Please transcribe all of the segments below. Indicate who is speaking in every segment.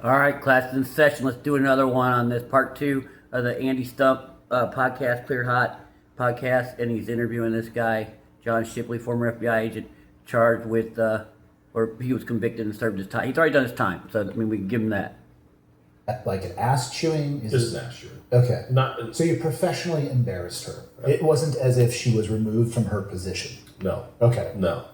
Speaker 1: All right, class is in session. Let's do another one on this part two of the Andy Stump podcast, Clear Hot podcast. And he's interviewing this guy, John Shipley, former FBI agent, charged with, or he was convicted and served his time. He's already done his time, so I mean, we can give him that.
Speaker 2: Like an ass chewing?
Speaker 3: This is an ass chewing.
Speaker 2: Okay.
Speaker 3: Not.
Speaker 2: So you professionally embarrassed her. It wasn't as if she was removed from her position.
Speaker 3: No.
Speaker 2: Okay.
Speaker 3: No.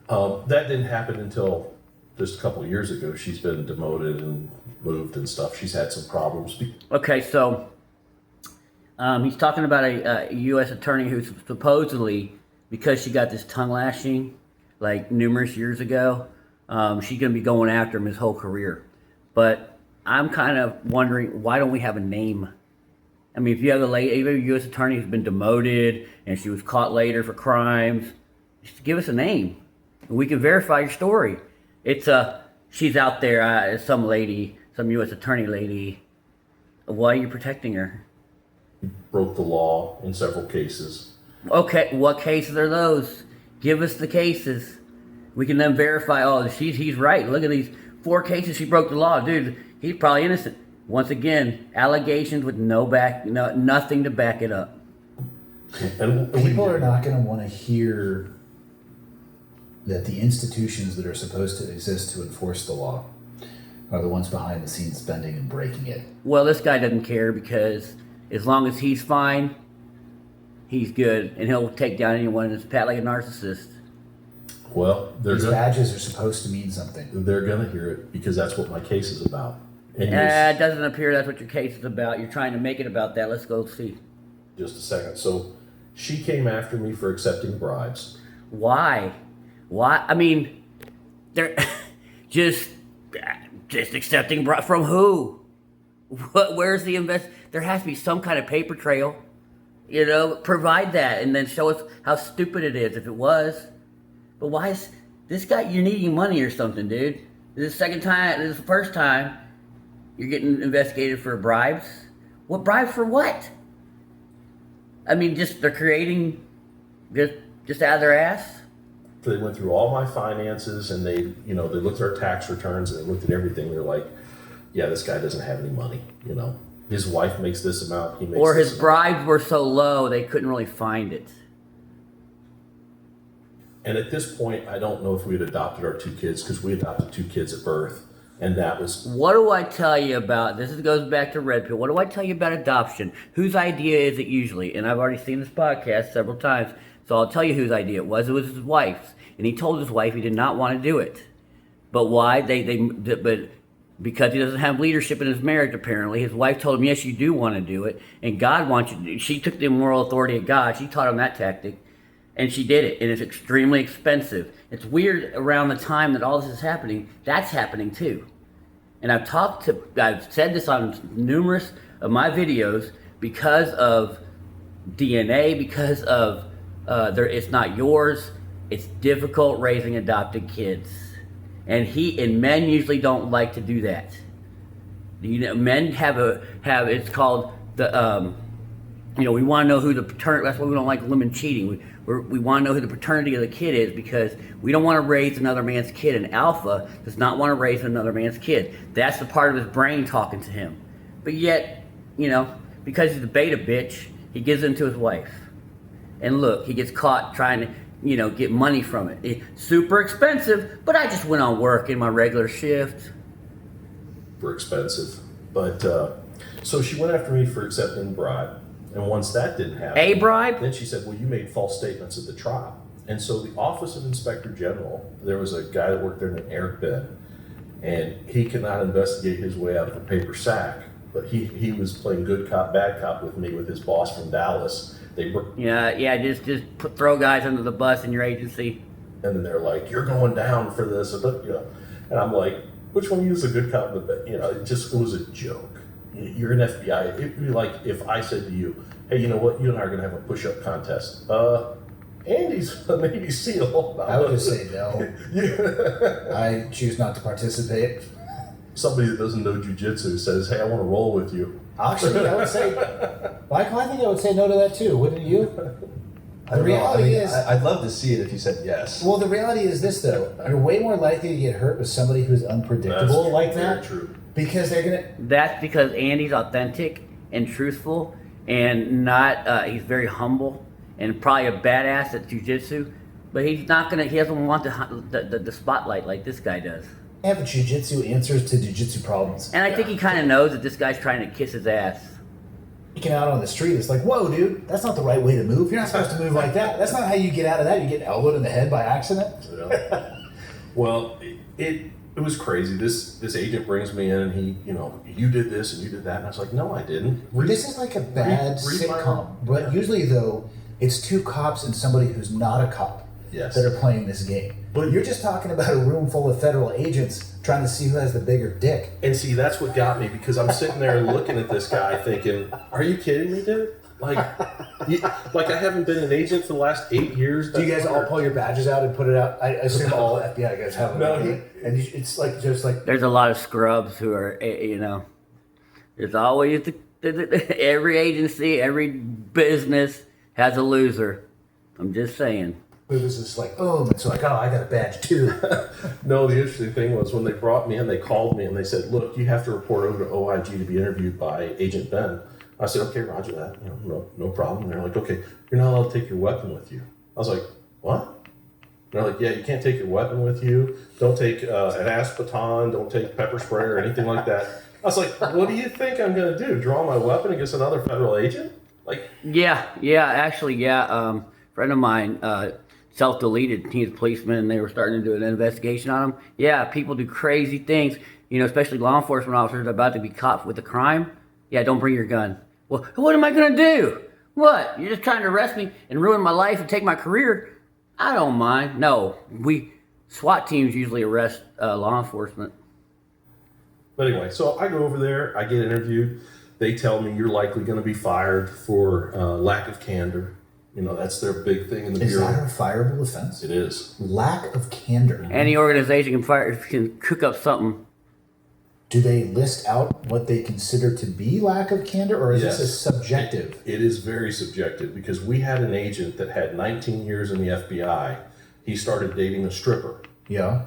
Speaker 3: That didn't happen until just a couple of years ago. She's been demoted and moved and stuff. She's had some problems.
Speaker 1: Okay, so he's talking about a U.S. attorney who's supposedly, because she got this tongue lashing like numerous years ago, she's going to be going after him his whole career. But I'm kind of wondering, why don't we have a name? I mean, if you have a U.S. attorney who's been demoted and she was caught later for crimes, just give us a name and we can verify your story. It's she's out there, some lady, some U.S. attorney lady. Why are you protecting her?
Speaker 3: Broke the law in several cases.
Speaker 1: Okay, what cases are those? Give us the cases. We can then verify, oh, he's right. Look at these 4 cases she broke the law. Dude, he's probably innocent. Once again, allegations with nothing to back it up.
Speaker 3: And
Speaker 2: People are not going to want to hear that the institutions that are supposed to exist to enforce the law are the ones behind the scenes bending and breaking it.
Speaker 1: Well, this guy doesn't care because as long as he's fine, he's good, and he'll take down anyone in his path like a narcissist.
Speaker 3: Well,
Speaker 2: These badges are supposed to mean something.
Speaker 3: They're going to hear it because that's what my case is about. And
Speaker 1: It doesn't appear that's what your case is about. You're trying to make it about that. Let's go see.
Speaker 3: just a second. So she came after me for accepting bribes.
Speaker 1: Why? Why? I mean, they're just accepting from who? What? Where's the There has to be some kind of paper trail. You know, provide that and then show us how stupid it is if it was. But why is this guy? You're needing money or something, dude. This is the second time. This is the first time you're getting investigated for bribes. What bribes for what? I mean, they're creating just out of their ass.
Speaker 3: They went through all my finances and they looked at our tax returns and they looked at everything. They're like, yeah, this guy doesn't have any money. His wife makes this amount. He makes
Speaker 1: Or
Speaker 3: this
Speaker 1: his
Speaker 3: amount.
Speaker 1: bribes were so low they couldn't really find it.
Speaker 3: And at this point, I don't know if we had adopted our 2 kids because we adopted 2 kids at birth. And that was...
Speaker 1: What do I tell you about, goes back to Red Pill, what do I tell you about adoption? Whose idea is it usually? And I've already seen this podcast several times, so I'll tell you whose idea it was. It was his wife's. And he told his wife he did not want to do it. But why? But because he doesn't have leadership in his marriage, apparently. His wife told him, yes, you do want to do it. And God wants you to do it. She took the moral authority of God. She taught him that tactic. And she did it. And it's extremely expensive. It's weird around the time that all this is happening. That's happening too. And I've said this on numerous of my videos because of DNA, because of it's not yours. It's difficult raising adopted kids. And men usually don't like to do that. Men have it's called the we want to know who the paternity. That's why we don't like women cheating. We want to know who the paternity of the kid is because we don't want to raise another man's kid. And Alpha does not want to raise another man's kid. That's the part of his brain talking to him. But yet, because he's a beta bitch, he gives in to his wife. And look, he gets caught trying to get money from it. It's super expensive, but I just went on work in my regular shift.
Speaker 3: Were expensive. But so she went after me for accepting bribe. And once that didn't happen...
Speaker 1: A bribe?
Speaker 3: Then she said, well, you made false statements at the trial. And so the Office of Inspector General, there was a guy that worked there named Eric Ben, and he could not investigate his way out of a paper sack. But he was playing good cop, bad cop with me with his boss from Dallas.
Speaker 1: Just throw guys under the bus in your agency.
Speaker 3: And then they're like, you're going down for this. And I'm like, which one of you is a good cop? It was a joke. You're an FBI. It'd be like if I said to you, hey, you know what? You and I are going to have a push-up contest. Andy's a Navy SEAL.
Speaker 2: I would just say no.
Speaker 3: Yeah.
Speaker 2: I choose not to participate.
Speaker 3: Somebody that doesn't know jiu-jitsu says, hey, I want to roll with you.
Speaker 2: Actually, I would say, Michael, I think I would say no to that too. Wouldn't you? The reality is,
Speaker 4: I'd love to see it if you said yes.
Speaker 2: well, the reality is this though: you're way more likely to get hurt with somebody who's unpredictable
Speaker 3: That's
Speaker 2: like
Speaker 3: very
Speaker 2: that,
Speaker 3: true.
Speaker 2: because they're gonna.
Speaker 1: That's because Andy's authentic and truthful, and not. He's very humble and probably a badass at jujitsu, but he's not gonna. He doesn't want the spotlight like this guy does.
Speaker 2: Have jujitsu answers to jujitsu problems.
Speaker 1: And I think he kind of knows that this guy's trying to kiss his ass.
Speaker 2: Freaking out on the street, it's like, whoa, dude, that's not the right way to move. You're not supposed to move like that. That's not how you get out of that. You get elbowed in the head by accident.
Speaker 3: Yeah. Well, it was crazy. This agent brings me in and he, you did this and you did that. And I was like, no, I didn't.
Speaker 2: This is like a bad
Speaker 3: read my-
Speaker 2: sitcom, but usually though, it's two cops and somebody who's not a cop
Speaker 3: Yes.
Speaker 2: that are playing this game. But you're just talking about a room full of federal agents trying to see who has the bigger dick.
Speaker 3: And see, that's what got me, because I'm sitting there looking at this guy thinking, are you kidding me, dude? Like I haven't been an agent for the last 8 years.
Speaker 2: Do you guys all pull your badges out and put it out? I assume all FBI guys have them.
Speaker 3: No,
Speaker 2: and it's like just like
Speaker 1: There's a lot of scrubs who are, there's always every agency, every business has a loser. I'm just saying.
Speaker 2: it was just like boom. It's like, oh, I got a badge too.
Speaker 3: No, the interesting thing was when they brought me in, they called me and they said, look, you have to report over to OIG to be interviewed by Agent Ben. I said, okay, roger that. No problem. And they're like, okay, you're not allowed to take your weapon with you. I was like, what? And they're like, yeah, you can't take your weapon with you. Don't take an ass baton. Don't take pepper spray or anything like that. I was like, what do you think I'm going to do? Draw my weapon against another federal agent? Like,
Speaker 1: Yeah. Friend of mine self-deleted. He's a policeman, and they were starting to do an investigation on him. Yeah, people do crazy things. Especially law enforcement officers about to be caught with a crime. Yeah, don't bring your gun. Well, what am I gonna do? What? You're just trying to arrest me and ruin my life and take my career? I don't mind. No, SWAT teams usually arrest law enforcement.
Speaker 3: but anyway, so I go over there, I get interviewed. They tell me you're likely going to be fired for lack of candor. That's their big thing in the
Speaker 2: Is
Speaker 3: bureau.
Speaker 2: that a fireable offense?
Speaker 3: It is.
Speaker 2: Lack of candor.
Speaker 1: Any organization can cook up something.
Speaker 2: Do they list out what they consider to be lack of candor, or is
Speaker 3: Yes.
Speaker 2: this a subjective?
Speaker 3: It is very subjective, because we had an agent that had 19 years in the FBI. He started dating a stripper.
Speaker 2: Yeah.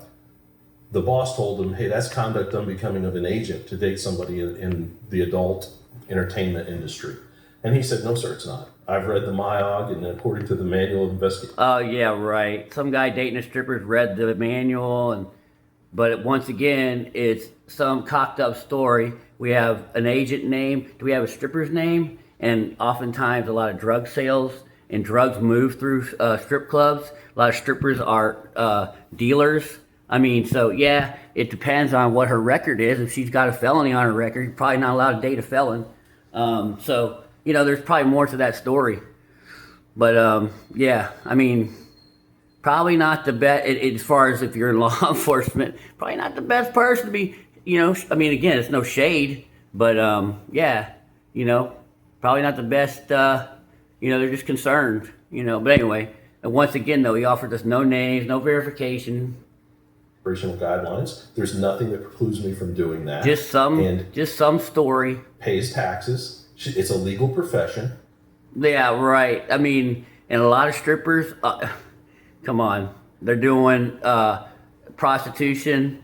Speaker 3: The boss told him, hey, that's conduct unbecoming of an agent to date somebody in the adult entertainment industry. And he said, no, sir, it's not. I've read the MIOG, and according to the manual of investigation.
Speaker 1: Oh yeah, right. Some guy dating a stripper's read the manual, but once again, it's some cocked up story. We have an agent name. Do we have a stripper's name? And oftentimes, a lot of drug sales and drugs move through strip clubs. A lot of strippers are dealers. I mean, so yeah, it depends on what her record is. If she's got a felony on her record, you're probably not allowed to date a felon. So there's probably more to that story. But yeah, I mean, probably not the best as far as if you're in law enforcement. Probably not the best person to be. I mean, again, it's no shade, but yeah, probably not the best. They're just concerned. But anyway, and once again, though, he offered us no names, no verification.
Speaker 3: Operational guidelines. There's nothing that precludes me from doing that.
Speaker 1: Just some story.
Speaker 3: Pays taxes. It's a legal profession.
Speaker 1: Yeah, right. I mean, and a lot of strippers, come on, they're doing prostitution,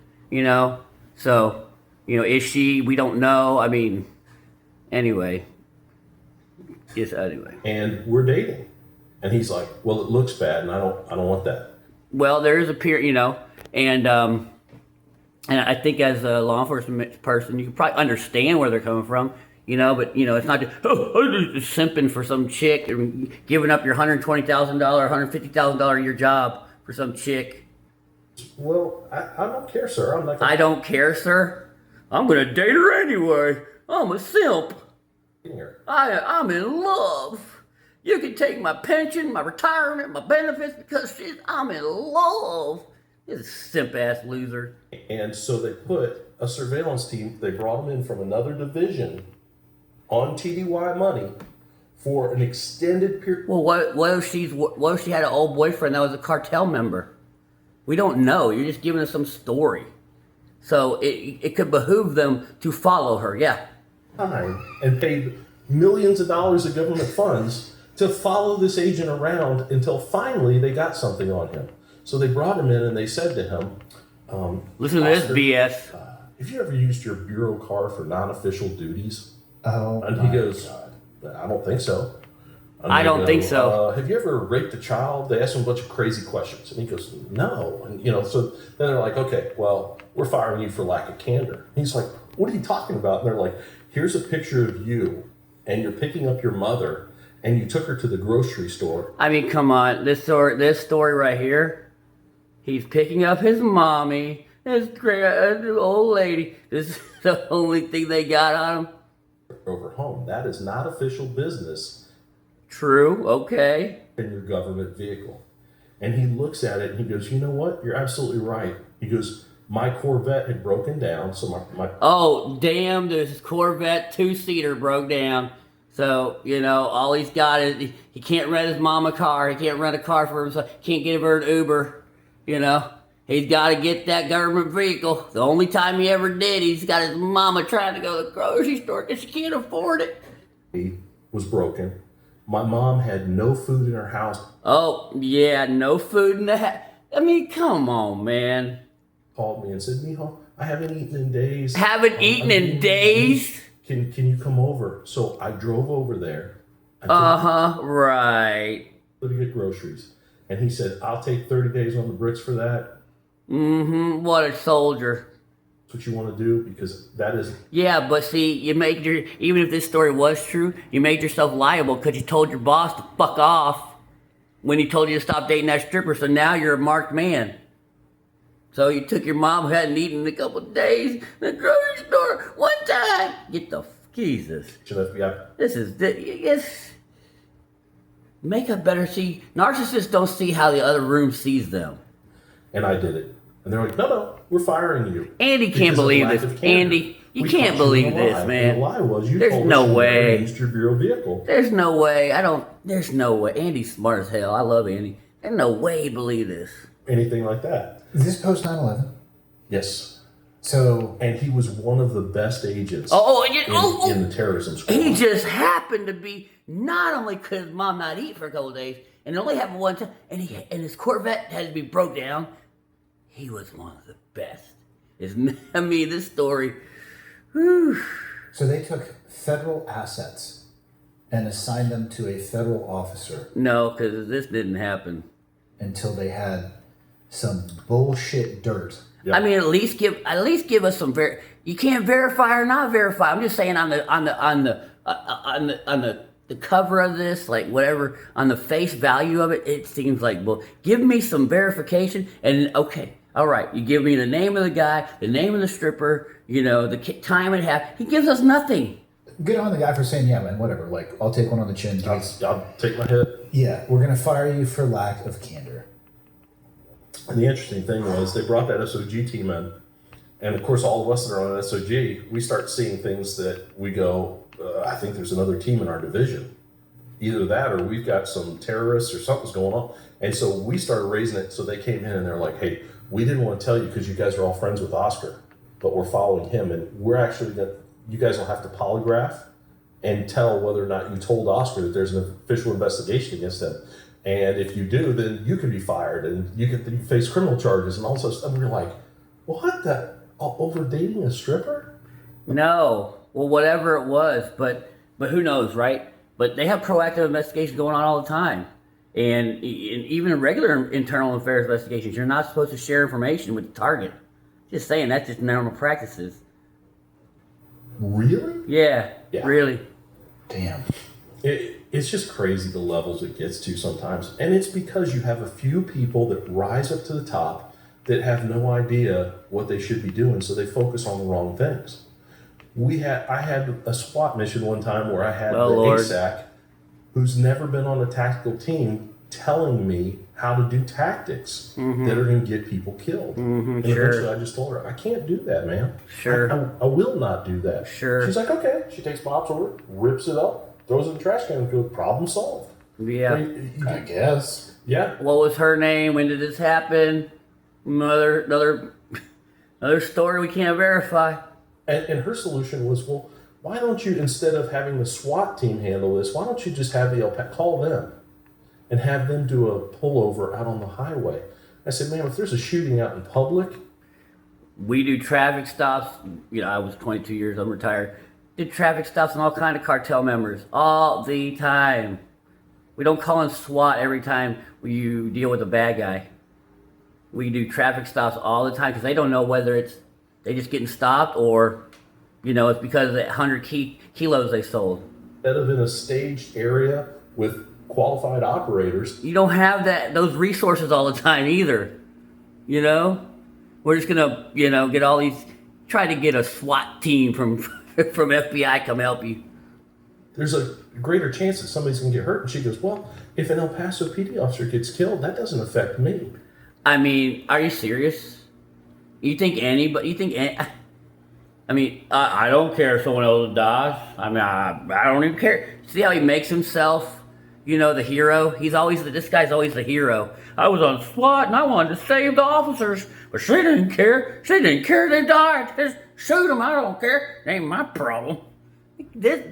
Speaker 1: So, is she? We don't know. I mean, anyway. Yes, anyway.
Speaker 3: And we're dating. And he's like, well, it looks bad, and I don't want that.
Speaker 1: Well, there is a period, and I think as a law enforcement person, you can probably understand where they're coming from, but it's not just, I'm just simping for some chick and giving up your $120,000, $150,000 a year job for some chick.
Speaker 3: Well, I don't care, sir. I'm not.
Speaker 1: I don't care, sir. I'm gonna date her anyway. I'm a simp. I'm in love. You can take my pension, my retirement, my benefits because I'm in love. This simp ass loser.
Speaker 3: And so they put a surveillance team. They brought them in from another division on TDY money for an extended period.
Speaker 1: Well, what if she had an old boyfriend that was a cartel member? We don't know. You're just giving us some story. So it could behoove them to follow her. Yeah.
Speaker 3: Time and paid millions of dollars of government funds to follow this agent around until finally they got something on him. So they brought him in and they said to him,
Speaker 1: Listen to this
Speaker 3: Oscar,
Speaker 1: BS.
Speaker 3: have you ever used your bureau car for non-official duties?
Speaker 2: Oh,
Speaker 3: And
Speaker 2: my
Speaker 3: he goes,
Speaker 2: God.
Speaker 3: I don't think so. And
Speaker 1: I
Speaker 3: they
Speaker 1: don't think so.
Speaker 3: Have you ever raped a child? They ask him a bunch of crazy questions. And he goes, no. And, so then they're like, okay, well, we're firing you for lack of candor. He's like, what are you talking about? And they're like, here's a picture of you, and you're picking up your mother, and you took her to the grocery store.
Speaker 1: I mean, come on. This story right here. He's picking up his mommy, his old lady. This is the only thing they got on him.
Speaker 3: Over home. That is not official business
Speaker 1: True. Okay.
Speaker 3: in your government vehicle. And he looks at it and he goes, you know what? You're absolutely right. He goes, my Corvette had broken down, so my
Speaker 1: Oh, damn, this Corvette 2-seater broke down. So, all he's got is he can't rent his mom a car. He can't rent a car for himself. Can't give her an Uber. He's got to get that government vehicle. The only time he ever did, he's got his mama trying to go to the grocery store because she can't afford it.
Speaker 3: he was broken. My mom had no food in her house.
Speaker 1: Oh, yeah, no food in the house. I mean, come on, man.
Speaker 3: Called me and said, Mijo, I haven't eaten in days.
Speaker 1: Haven't eaten in days?
Speaker 3: Can you come over? So I drove over there.
Speaker 1: Right.
Speaker 3: To get groceries. And he said, I'll take 30 days on the bricks for that.
Speaker 1: Mm-hmm. What a soldier.
Speaker 3: That's what you want to do, because that is...
Speaker 1: Yeah, but see, even if this story was true, you made yourself liable because you told your boss to fuck off when he told you to stop dating that stripper, so now you're a marked man. So you took your mom who hadn't eaten in a couple of days in the grocery store one time. Get the Jesus.
Speaker 3: FBI.
Speaker 1: Yes. Make a better see. Narcissists don't see how the other room sees them.
Speaker 3: And I did it. And they're like, no, we're firing you.
Speaker 1: Andy can't
Speaker 3: Because of
Speaker 1: believe
Speaker 3: lack
Speaker 1: this.
Speaker 3: of candor.
Speaker 1: Andy, you
Speaker 3: We
Speaker 1: can't
Speaker 3: caught you in
Speaker 1: believe
Speaker 3: a
Speaker 1: this,
Speaker 3: lie.
Speaker 1: man.
Speaker 3: And the lie was you
Speaker 1: There's
Speaker 3: told
Speaker 1: no
Speaker 3: us you
Speaker 1: way.
Speaker 3: never used your bureau vehicle.
Speaker 1: There's no way. There's no way. Andy's smart as hell. I love Andy. There's no way he believe this.
Speaker 3: Anything like that.
Speaker 2: Is this post 9/11?
Speaker 3: Yes.
Speaker 2: So
Speaker 3: And he was one of the best agents in the terrorism squad.
Speaker 1: He just happened to be, not only could his mom not eat for a couple of days, and it only happened one time, and his Corvette had to be broke down. He was one of the best. This story. Whew.
Speaker 2: So they took federal assets and assigned them to a federal officer
Speaker 1: No, because this didn't happen.
Speaker 2: until they had some bullshit dirt.
Speaker 3: Yeah.
Speaker 1: I mean, at least give us some you can't verify or not verify. I'm just saying on the cover of this, like whatever, on the face value of it, it seems like, well, give me some verification and okay, all right, you give me the name of the guy, the name of the stripper, the time it happened. He gives us nothing.
Speaker 2: Good on the guy for saying, yeah, man, whatever. Like, I'll take one on the chin.
Speaker 3: I'll take my hit.
Speaker 2: Yeah, we're going to fire you for lack of candor.
Speaker 3: And the interesting thing was they brought that SOG team in. And of course, all of us that are on SOG, we start seeing things that we go, I think there's another team in our division. Either that or we've got some terrorists or something's going on. And so we started raising it. So they came in and they're like, hey, we didn't want to tell you because you guys are all friends with Oscar, but we're following him. And we're actually going to, you guys will have to polygraph and tell whether or not you told Oscar that there's an official investigation against him. And if you do, then you could be fired and you face criminal charges and all sorts of stuff. And we're like, what the? Over dating a stripper?
Speaker 1: No. Well, whatever it was, but who knows, right? But they have proactive investigations going on all the time. And even in regular internal affairs investigations, you're not supposed to share information with the target. Just saying, that's just normal practices.
Speaker 3: Really?
Speaker 1: Yeah. Really.
Speaker 2: Damn.
Speaker 3: It's just crazy the levels it gets to sometimes. And it's because you have a few people that rise up to the top that have no idea what they should be doing, so they focus on the wrong things. I had a SWAT mission one time where I had the ASAC, who's never been on a tactical team, telling me how to do tactics that are going to get people killed. And eventually I just told her, I can't do that, man.
Speaker 1: Sure.
Speaker 3: I will not do that.
Speaker 1: Sure.
Speaker 3: She's like, okay. She takes Bob's order, rips it up, throws it in the trash can, and goes, problem solved.
Speaker 1: Yeah.
Speaker 2: I guess.
Speaker 3: Yeah.
Speaker 1: What was her name? When did this happen? Another story we can't verify.
Speaker 3: And her solution was, well, why don't you, instead of having the SWAT team handle this, why don't you just have the call them and have them do a pullover out on the highway? I said, man, if there's a shooting out in public,
Speaker 1: We do traffic stops. You know, I was 22 years, I'm retired. Did traffic stops on all kind of cartel members all the time. We don't call in SWAT every time you deal with a bad guy. We do traffic stops all the time because they don't know whether it's they just getting stopped or, you know, it's because of the 100 kilos they sold.
Speaker 3: instead of in a staged area with qualified operators.
Speaker 1: You don't have those resources all the time either. You know, we're just gonna, you know, get all these. Try to get a SWAT team from from FBI come help you.
Speaker 3: There's a greater chance that somebody's going to get hurt. And she goes, well, if an El Paso PD officer gets killed, that doesn't affect me.
Speaker 1: I mean, are you serious? You think anybody? I mean, I don't care if someone else dies. I mean, I don't even care. See how he makes himself, you know, the hero? This guy's always the hero. I was on SWAT and I wanted to save the officers, but she didn't care. She didn't care they died. Just shoot them. I don't care. It ain't my problem. This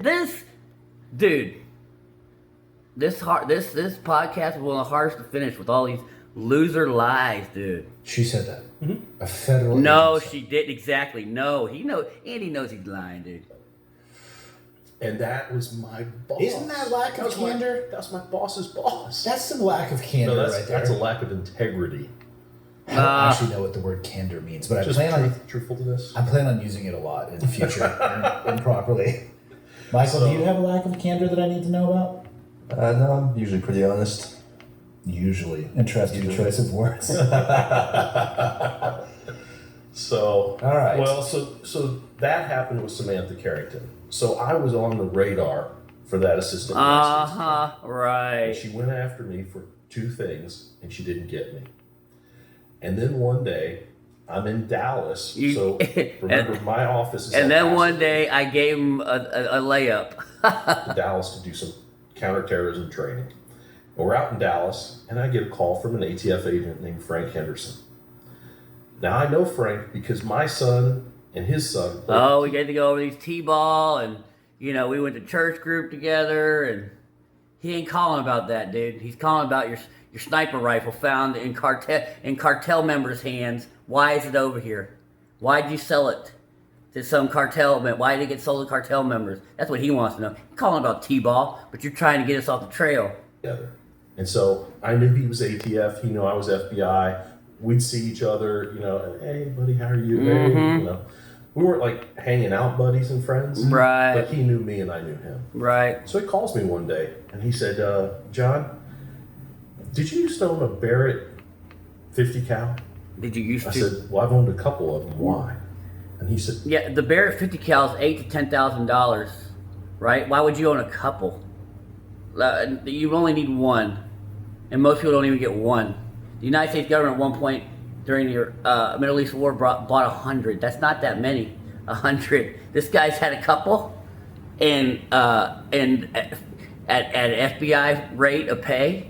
Speaker 1: podcast is one of the hardest to finish with all these loser lies, dude.
Speaker 2: She said that. Mm-hmm. A federal
Speaker 1: No,
Speaker 2: agency.
Speaker 1: she didn't exactly. No, Andy knows he's lying, dude.
Speaker 3: And that was my boss.
Speaker 2: Isn't that lack of candor?
Speaker 3: That's my boss's boss.
Speaker 2: That's some lack of candor
Speaker 3: No,
Speaker 2: right there.
Speaker 3: that's a lack of integrity.
Speaker 2: I don't actually know what the word candor means, but
Speaker 3: Just truthfulness.
Speaker 2: I plan on using it a lot in the future improperly. Michael, do you have a lack of candor that I need to know about?
Speaker 4: No, I'm usually pretty honest.
Speaker 2: Usually. Interesting choice of words.
Speaker 3: So,
Speaker 2: all right.
Speaker 3: Well, so that happened with Samantha Carrington. So I was on the radar for that assistant.
Speaker 1: Right.
Speaker 3: And she went after me for 2 things, and she didn't get me. And then one day, I'm in Dallas. So remember, my office is.
Speaker 1: And
Speaker 3: in
Speaker 1: then
Speaker 3: Pasadena,
Speaker 1: one day I gave him a layup.
Speaker 3: to Dallas to do some counterterrorism training. And we're out in Dallas, and I get a call from an ATF agent named Frank Henderson. Now I know Frank because my son and his son.
Speaker 1: Oh, we get to go over these t-ball, and you know we went to church group together, and he ain't calling about that, dude. He's calling about your sniper rifle found in cartel members' hands. Why is it over here? Why'd you sell it to some cartel? Why did it get sold to cartel members? That's what he wants to know. He's calling about t-ball, but you're trying to get us off the trail.
Speaker 3: Together. And so I knew he was ATF. He knew I was FBI. We'd see each other, you know, hey, buddy, how are you? Hey, you know, we weren't like hanging out buddies and friends.
Speaker 1: Right.
Speaker 3: But he knew me and I knew him.
Speaker 1: Right.
Speaker 3: So he calls me one day and he said, John, did you used to own a Barrett 50 cal?
Speaker 1: Did you used to?
Speaker 3: I said, well, I've owned a couple of them. Why? And he said,
Speaker 1: Yeah, the Barrett 50 cal is $8,000 to $10,000, right? Why would you own a couple? You only need one, and most people don't even get one. The United States government at one point during the Middle East war bought 100. That's not that many. 100. This guy's had a couple, and at FBI rate of pay,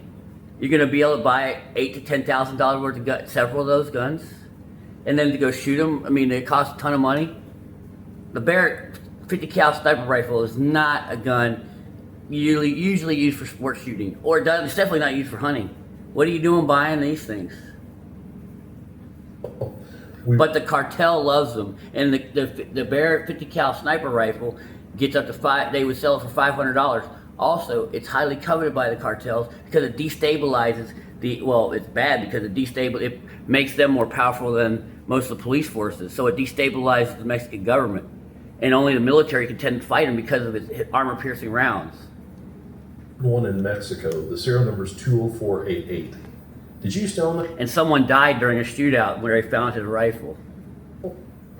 Speaker 1: you're gonna be able to buy $8,000 to $10,000 worth of several of those guns, and then to go shoot them. I mean, it costs a ton of money. The Barrett 50 cal sniper rifle is not a gun usually used for sport shooting, or it's definitely not used for hunting. What are you doing buying these things? But the cartel loves them, and the Barrett 50 cal sniper rifle gets up to they would sell it for $500. Also, it's highly coveted by the cartels because it destabilizes it's bad because it makes them more powerful than most of the police forces. So it destabilizes the Mexican government, and only the military can tend to fight him because of its armor-piercing rounds.
Speaker 3: one in Mexico, the serial number is 20488. Did you used to own it?
Speaker 1: And someone died during a shootout where they found his rifle.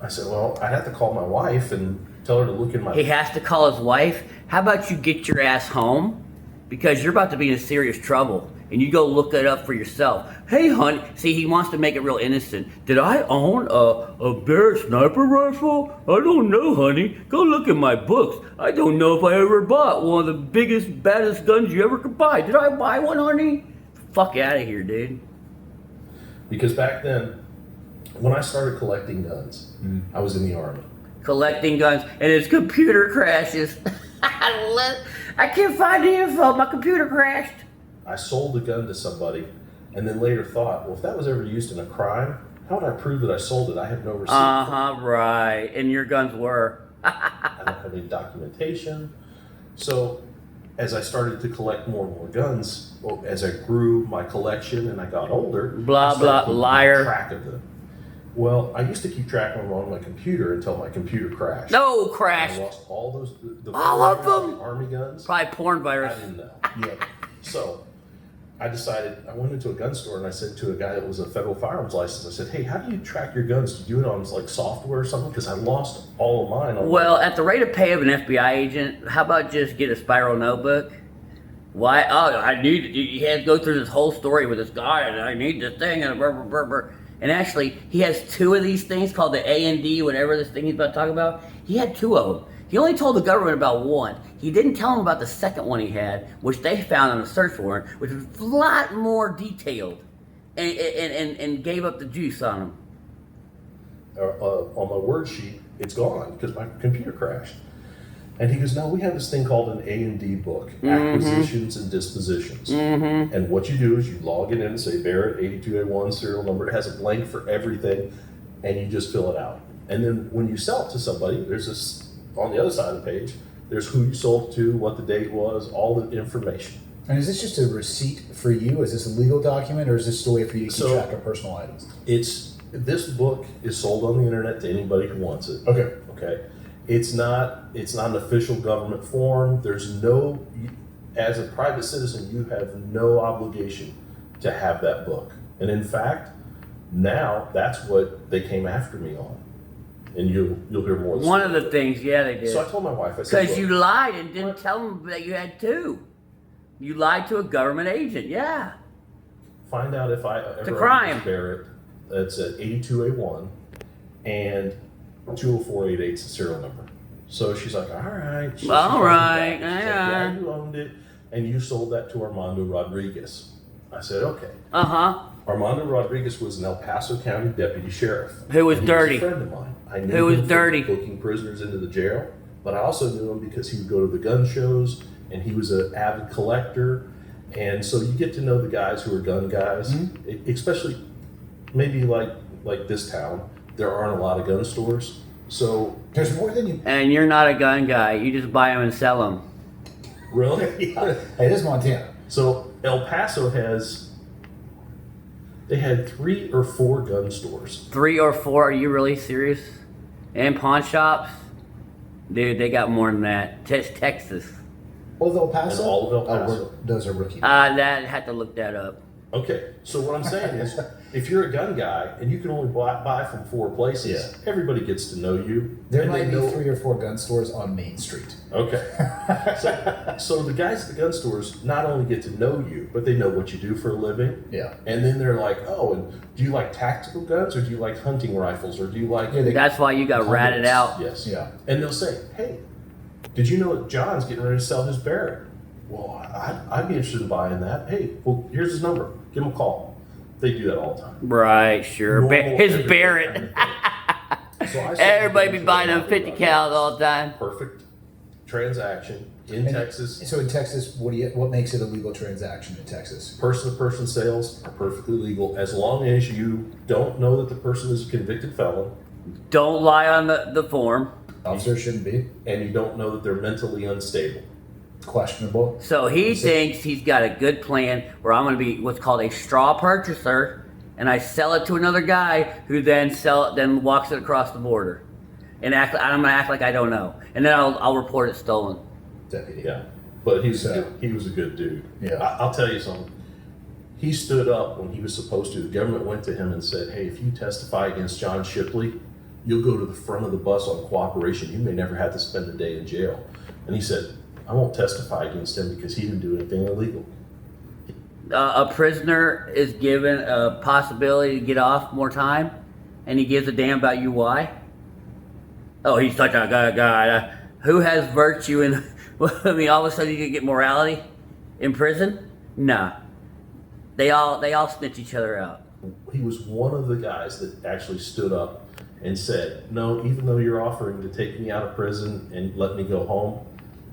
Speaker 3: I said, well, I'd have to call my wife and tell her to look in my...
Speaker 1: He has to call his wife. How about you get your ass home? Because you're about to be in serious trouble. And you go look it up for yourself. Hey, honey. See, he wants to make it real innocent. Did I own a Barrett sniper rifle? I don't know, honey. Go look in my books. I don't know if I ever bought one of the biggest, baddest guns you ever could buy. Did I buy one, honey? Fuck out of here, dude.
Speaker 3: Because back then, when I started collecting guns, I was in the Army.
Speaker 1: collecting guns, and his computer crashes. I can't find the info. My computer crashed.
Speaker 3: I sold a gun to somebody, and then later thought, well, if that was ever used in a crime, how would I prove that I sold it? I have no receipt.
Speaker 1: Right. And your guns were.
Speaker 3: I don't have any documentation. So as I started to collect more and more guns, well, as I grew my collection and I got older,
Speaker 1: Blah,
Speaker 3: I started
Speaker 1: blah,
Speaker 3: keeping
Speaker 1: liar.
Speaker 3: track of them. Well, I used to keep track of them on my computer until my computer crashed.
Speaker 1: No,
Speaker 3: I
Speaker 1: crashed.
Speaker 3: lost all those,
Speaker 1: All of them?
Speaker 3: the Army guns.
Speaker 1: Probably porn
Speaker 3: I
Speaker 1: virus.
Speaker 3: didn't know.
Speaker 2: Yeah.
Speaker 3: So I decided, I went into a gun store and I said to a guy that was a federal firearms license, I said, hey, how do you track your guns? Do you do it on like software or something? Because I lost all of mine. On
Speaker 1: Well, at the rate of pay of an FBI agent, how about just get a spiral notebook? Why? Oh, I need. You had to go through this whole story with this guy, and I need this thing, and blah, blah, blah, blah. And actually, he has two of these things called the A&D, whatever this thing he's about to talk about. He had two of them. He only told the government about one. He didn't tell them about the second one he had, which they found on a search warrant, which was a lot more detailed, and gave up the juice on him.
Speaker 3: On my word sheet, it's gone because my computer crashed. And he goes, no, we have this thing called an A&D book, acquisitions and dispositions. And what you do is you log it in and say Barrett 82A1 serial number. It has a blank for everything, and you just fill it out. And then when you sell it to somebody, there's this, on the other side of the page, there's who you sold to, what the date was, all the information.
Speaker 2: And is this just a receipt for you? Is this a legal document, or is this a way for you to keep track of personal items?
Speaker 3: This book is sold on the internet to anybody who wants it.
Speaker 2: Okay.
Speaker 3: Okay. It's not an official government form. There's no, as a private citizen, you have no obligation to have that book. And in fact, now that's what they came after me on. And you'll hear more.
Speaker 1: One of the things, yeah, they did.
Speaker 3: So I told my wife, I said,
Speaker 1: Because
Speaker 3: look,
Speaker 1: you lied and didn't tell them that you had two. You lied to a government agent, yeah.
Speaker 3: find out if I
Speaker 1: It's a
Speaker 3: ever
Speaker 1: crime.
Speaker 3: Barrett. That's at 82A1 and 20488 is the serial number. So she's like, all right. She
Speaker 1: All
Speaker 3: calls me
Speaker 1: right,
Speaker 3: back. She's like,
Speaker 1: yeah.
Speaker 3: you owned it, and you sold that to Armando Rodriguez. I said, okay.
Speaker 1: Uh-huh.
Speaker 3: Armando Rodriguez was an El Paso County deputy sheriff.
Speaker 1: Who was
Speaker 3: And
Speaker 1: dirty.
Speaker 3: He was a friend of mine. I knew
Speaker 1: Who was
Speaker 3: him from
Speaker 1: dirty.
Speaker 3: booking prisoners into the jail, but I also knew him because he would go to the gun shows, and he was an avid collector. And so you get to know the guys who are gun guys, especially maybe like this town. There aren't a lot of gun stores, so
Speaker 2: There's more than you.
Speaker 1: And you're not a gun guy. You just buy them and sell them.
Speaker 3: really.
Speaker 2: Hey, this is Montana.
Speaker 3: So El Paso they had 3 or 4 gun stores.
Speaker 1: 3 or 4? Are you really serious? And pawn shops? Dude, they got more than that. Texas.
Speaker 2: All of El Paso?
Speaker 3: And all of El
Speaker 2: Oh,
Speaker 3: Paso.
Speaker 2: those are rookie.
Speaker 1: That had to look that up.
Speaker 3: Okay, so what I'm saying is, if you're a gun guy and you can only buy from 4 places, everybody gets to know you.
Speaker 2: There
Speaker 3: and
Speaker 2: might
Speaker 3: they
Speaker 2: be
Speaker 3: know,
Speaker 2: 3 or 4 gun stores on Main Street.
Speaker 3: Okay. So the guys at the gun stores not only get to know you, but they know what you do for a living.
Speaker 2: Yeah.
Speaker 3: And then they're like, oh, and do you like tactical guns, or do you like hunting rifles, or do you like...
Speaker 1: That's why you got ratted out.
Speaker 3: Yes.
Speaker 2: Yeah.
Speaker 3: And they'll say, hey, did you know that John's getting ready to sell his Barrett? Well, I'd be interested in buying that. Hey, well, here's his number. Give him a call. They do that all the time.
Speaker 1: Right, sure.
Speaker 3: Normal,
Speaker 1: His
Speaker 3: everyday
Speaker 1: Barrett.
Speaker 3: kind of thing. So I said,
Speaker 1: Everybody be buying them 50 cals all the time.
Speaker 3: Perfect transaction in
Speaker 2: And
Speaker 3: Texas.
Speaker 2: So in Texas, what makes it a legal transaction in Texas?
Speaker 3: Person-to-person sales are perfectly legal as long as you don't know that the person is a convicted felon
Speaker 1: Don't lie on the form.
Speaker 2: Officer shouldn't be
Speaker 3: and you don't know that they're mentally unstable.
Speaker 2: questionable.
Speaker 1: So he thinks he's got a good plan where I'm going to be what's called a straw purchaser, and I sell it to another guy who then walks it across the border, and I'm going to act like I don't know, and then I'll report it stolen.
Speaker 2: Deputy.
Speaker 3: Yeah, but he was
Speaker 2: So-
Speaker 3: a good dude.
Speaker 2: Yeah.
Speaker 3: I'll tell you something. He stood up when he was supposed to. The government went to him and said, hey, if you testify against John Shipley, you'll go to the front of the bus on cooperation. You may never have to spend a day in jail. And he said, I won't testify against him because he didn't do anything illegal.
Speaker 1: A prisoner is given a possibility to get off more time, and he gives a damn about you why? Oh, he's such a good guy. Who has virtue in... I mean, all of a sudden you can get morality in prison? Nah. They all snitch each other out.
Speaker 3: He was one of the guys that actually stood up and said, no, even though you're offering to take me out of prison and let me go home,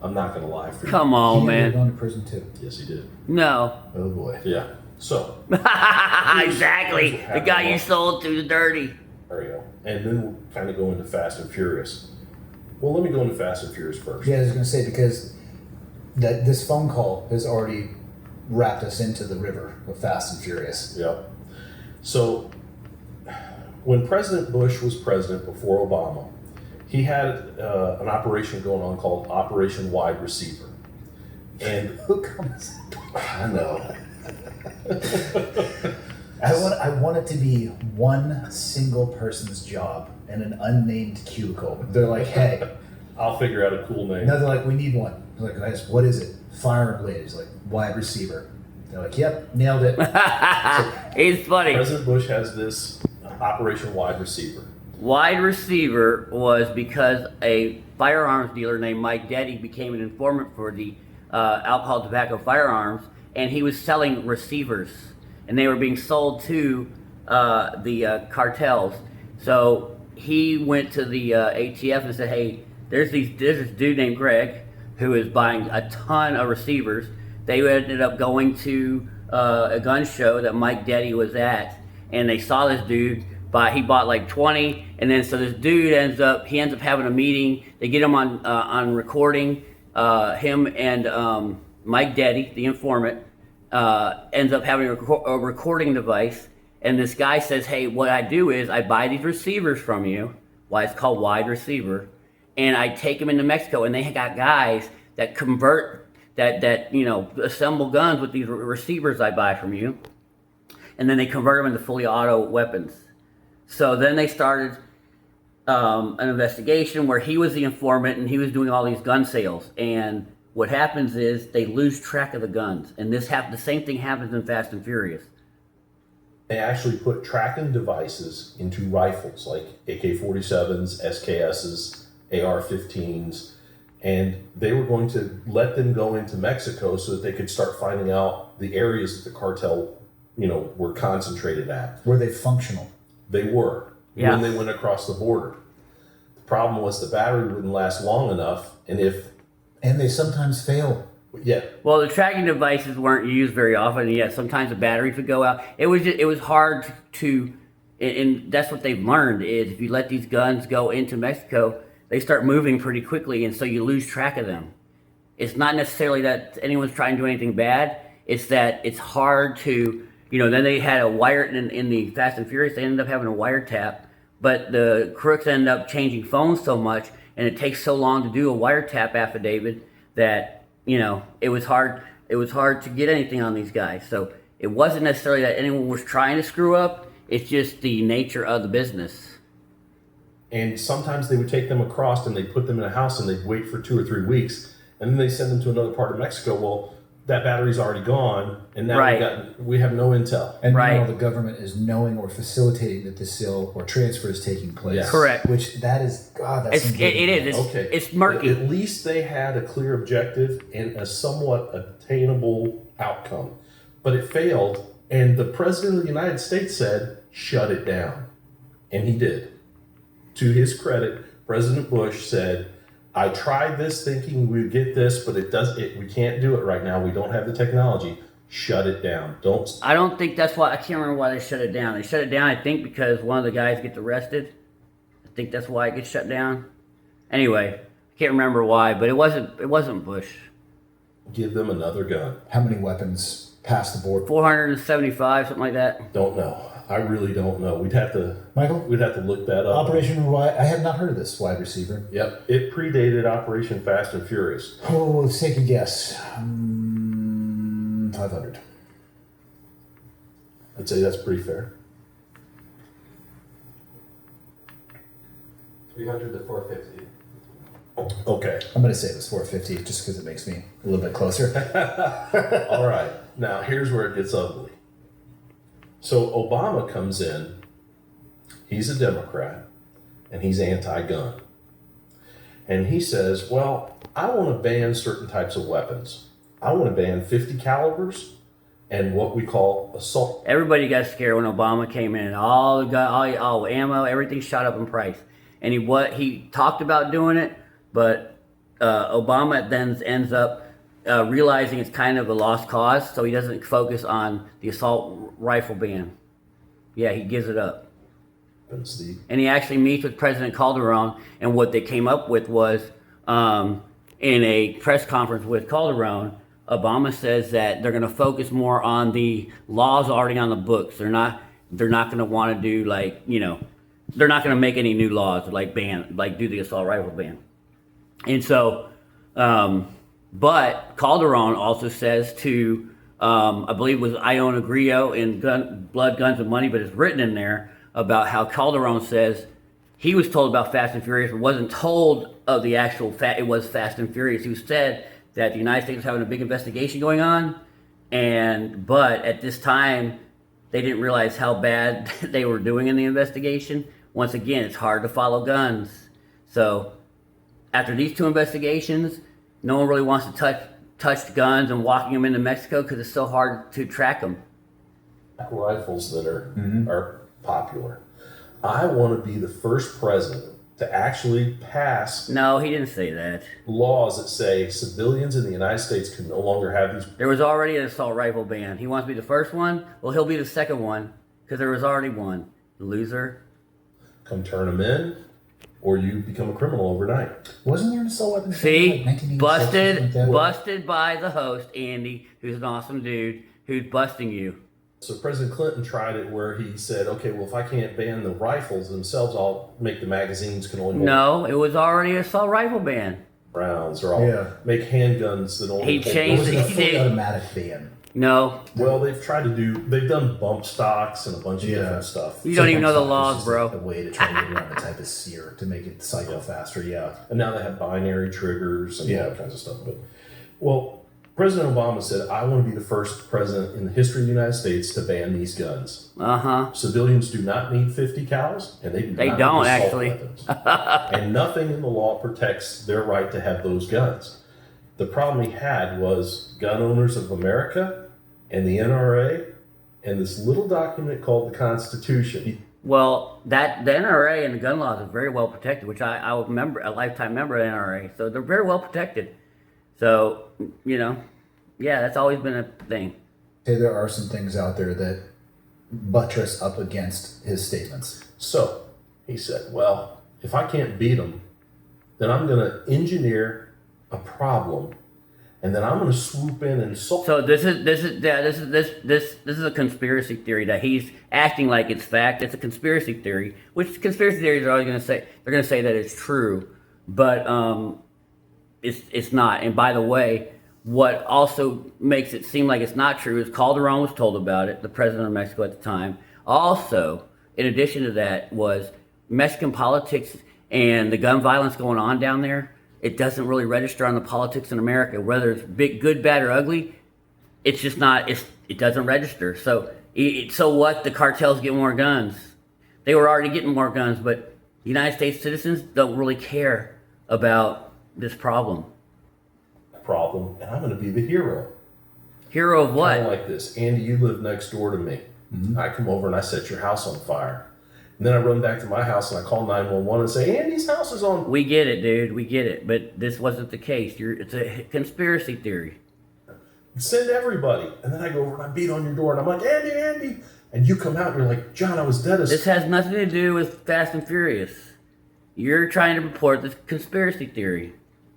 Speaker 3: I'm not going to lie for you.
Speaker 1: Come on,
Speaker 2: He ended up
Speaker 1: man.
Speaker 2: going to prison too.
Speaker 3: Yes, he did.
Speaker 1: No.
Speaker 2: Oh boy.
Speaker 3: Yeah. So,
Speaker 1: Exactly.
Speaker 3: here's what
Speaker 1: The guy
Speaker 3: happened.
Speaker 1: you sold to the dirty.
Speaker 3: there you go. And then we'll kind of go into Fast and Furious. Well, let me go into Fast and Furious first.
Speaker 2: Yeah, I was going to say, because this phone call has already wrapped us into the river of Fast and Furious.
Speaker 3: Yep. So, when President Bush was president before Obama, he had an operation going on called Operation Wide Receiver. And
Speaker 2: Who comes?
Speaker 3: I know.
Speaker 2: I want it to be one single person's job in an unnamed cubicle. They're like, hey.
Speaker 3: I'll figure out a cool name.
Speaker 2: No, they're like, we need one. They're like, guys, what is it? Fire and Blaze, like wide receiver. They're like, yep, nailed it.
Speaker 1: It's funny.
Speaker 3: President Bush has this Operation Wide Receiver.
Speaker 1: Wide receiver was because a firearms dealer named Mike Deddy became an informant for the alcohol, tobacco, firearms, and he was selling receivers, and they were being sold to the cartels. So he went to the ATF and said, hey, there's this dude named Greg who is buying a ton of receivers. They ended up going to a gun show that Mike Deddy was at, and they saw this dude. He bought like 20, and then so this dude ends up having a meeting. They get him on recording. Him and Mike Deddy, the informant, ends up having a recording device. And this guy says, "Hey, what I do is I buy these receivers from you. Why it's called wide receiver, and I take them into Mexico. And they got guys that convert that assemble guns with these receivers I buy from you, and then they convert them into fully auto weapons." So then they started an investigation where he was the informant and he was doing all these gun sales. And what happens is they lose track of the guns. And the same thing happens in Fast and Furious.
Speaker 3: They actually put tracking devices into rifles like AK-47s, SKSs, AR-15s, and they were going to let them go into Mexico so that they could start finding out the areas that the cartel, were concentrated at.
Speaker 2: Were they functional?
Speaker 3: They were when they went across the border. The problem was the battery wouldn't last long enough, and
Speaker 2: they sometimes fail.
Speaker 1: Well, the tracking devices weren't used very often, and sometimes the batteries would go out. It was hard to, and that's what they've learned is if you let these guns go into Mexico, they start moving pretty quickly, and so you lose track of them. It's not necessarily that anyone's trying to do anything bad. It's that it's hard to, then they had a wire in the Fast and Furious. They ended up having a wiretap, but the crooks ended up changing phones so much, and it takes so long to do a wiretap affidavit that it was hard to get anything on these guys. So it wasn't necessarily that anyone was trying to screw up. It's just the nature of the business.
Speaker 3: And sometimes they would take them across and they'd put them in a house and they'd wait for 2 or 3 weeks, and then they send them to another part of Mexico. Well, that battery's already gone, and now we have no intel.
Speaker 2: And now the government is knowing or facilitating that the sale or transfer is taking place.
Speaker 3: Yes.
Speaker 1: Correct.
Speaker 2: Which that's
Speaker 1: it is.
Speaker 3: Okay.
Speaker 1: It's murky.
Speaker 3: At least they had a clear objective and a somewhat attainable outcome. But it failed, and the President of the United States said, shut it down. And he did. To his credit, President Bush said, I tried this thinking we'd get this, but we can't do it right now. We don't have the technology. Shut it down.
Speaker 1: I don't think that's why. I can't remember why they shut it down. They shut it down, I think, because one of the guys gets arrested. I think that's why it gets shut down. Anyway, I can't remember why, but it wasn't Bush.
Speaker 3: Give them another gun.
Speaker 2: How many weapons passed the board?
Speaker 1: 475, something like that.
Speaker 3: Don't know. I really don't know. We'd have to look that up.
Speaker 2: Operation Wide. I have not heard of this wide receiver.
Speaker 3: Yep. It predated Operation Fast and Furious.
Speaker 2: Oh, let's take a guess. 500.
Speaker 3: I'd say that's pretty fair.
Speaker 4: 300 to 450.
Speaker 3: Okay.
Speaker 2: I'm going to say it was 450 just because it makes me a little bit closer.
Speaker 3: All right. Now, here's where it gets ugly. So Obama comes in. He's a Democrat, and he's anti-gun. And he says, well, I want to ban certain types of weapons. I want to ban 50 calibers, and what we call assault.
Speaker 1: Everybody got scared when Obama came in. All the gun, all ammo, everything shot up in price. And he talked about doing it, but Obama then ends up realizing it's kind of a lost cause, so he doesn't focus on the assault rifle ban. Yeah, he gives it up. And he actually meets with President Calderon, and what they came up with was, in a press conference with Calderon, Obama says that they're going to focus more on the laws already on the books. They're not going to want to do they're not going to make any new laws like do the assault rifle ban. And so, but Calderon also says to, I believe it was Iona Grillo in Blood, Guns, and Money, but it's written in there about how Calderon says he was told about Fast and Furious, but wasn't told of the actual it was Fast and Furious. He said that the United States was having a big investigation going on, but at this time, they didn't realize how bad they were doing in the investigation. Once again, it's hard to follow guns. So after these two investigations, no one really wants to touch guns and walking them into Mexico because it's so hard to track them.
Speaker 3: Rifles that are popular. I want to be the first president to actually pass.
Speaker 1: No, he didn't say that.
Speaker 3: Laws that say civilians in the United States can no longer have these.
Speaker 1: There was already an assault rifle ban. He wants to be the first one. Well, he'll be the second one because there was already one. Loser.
Speaker 3: Come turn them in, or you become a criminal overnight.
Speaker 2: Wasn't there an assault weapon?
Speaker 1: See,
Speaker 2: Like
Speaker 1: busted by the host, Andy, who's an awesome dude, who's busting you.
Speaker 3: So President Clinton tried it where he said, okay, well, if I can't ban the rifles themselves, I'll make the magazines can only hold
Speaker 1: No, it was already an assault rifle ban.
Speaker 3: rounds, or I'll make handguns that only
Speaker 1: He
Speaker 3: hold
Speaker 1: changed
Speaker 2: It
Speaker 1: it.
Speaker 2: was a fully automatic ban.
Speaker 1: No,
Speaker 3: Well, they've done bump stocks and a bunch of different stuff.
Speaker 1: you don't even know the
Speaker 2: Sometimes
Speaker 1: laws,
Speaker 2: it's
Speaker 1: bro.
Speaker 2: just a way to try to get around the type of sear to make it cycle faster. Yeah.
Speaker 3: And now they have binary triggers and all
Speaker 2: Yeah.
Speaker 3: that kinds of stuff. But, well, President Obama said, I want to be the first president in the history of the United States to ban these guns. Civilians do not need 50 cals, and they do
Speaker 1: They
Speaker 3: not
Speaker 1: don't,
Speaker 3: need assault
Speaker 1: actually.
Speaker 3: weapons. And nothing in the law protects their right to have those guns. The problem he had was Gun Owners of America and the NRA and this little document called the Constitution.
Speaker 1: Well, the NRA and the gun laws are very well protected, which I remember, a lifetime member of the NRA, so they're very well protected. So, yeah, that's always been a thing.
Speaker 2: Say there are some things out there that buttress up against his statements.
Speaker 3: So he said, well, if I can't beat them, then I'm going to engineer a problem, and then I'm going to swoop in and solve.
Speaker 1: So this is a conspiracy theory that he's acting like it's fact. It's a conspiracy theory, which conspiracy theories are always going to say. They're going to say that it's true, but it's not. And by the way, what also makes it seem like it's not true is Calderon was told about it, the president of Mexico at the time. Also, in addition to that, was Mexican politics and the gun violence going on down there. It doesn't really register on the politics in America, whether it's big, good, bad, or ugly. It's just not. It doesn't register. So what? The cartels get more guns. They were already getting more guns, but United States citizens don't really care about this problem.
Speaker 3: And I'm going to be the hero.
Speaker 1: Hero of what?
Speaker 3: Kind of like this. Andy, you live next door to me. I come over and I set your house on fire. And then I run back to my house and I call 911 and say, Andy's house is on.
Speaker 1: We get it, dude. We get it. But this wasn't the case. It's a conspiracy theory.
Speaker 3: Send everybody. And then I go over and I beat on your door and I'm like, Andy. And you come out and you're like, John, I was dead as...
Speaker 1: This has nothing to do with Fast and Furious. You're trying to report this conspiracy theory.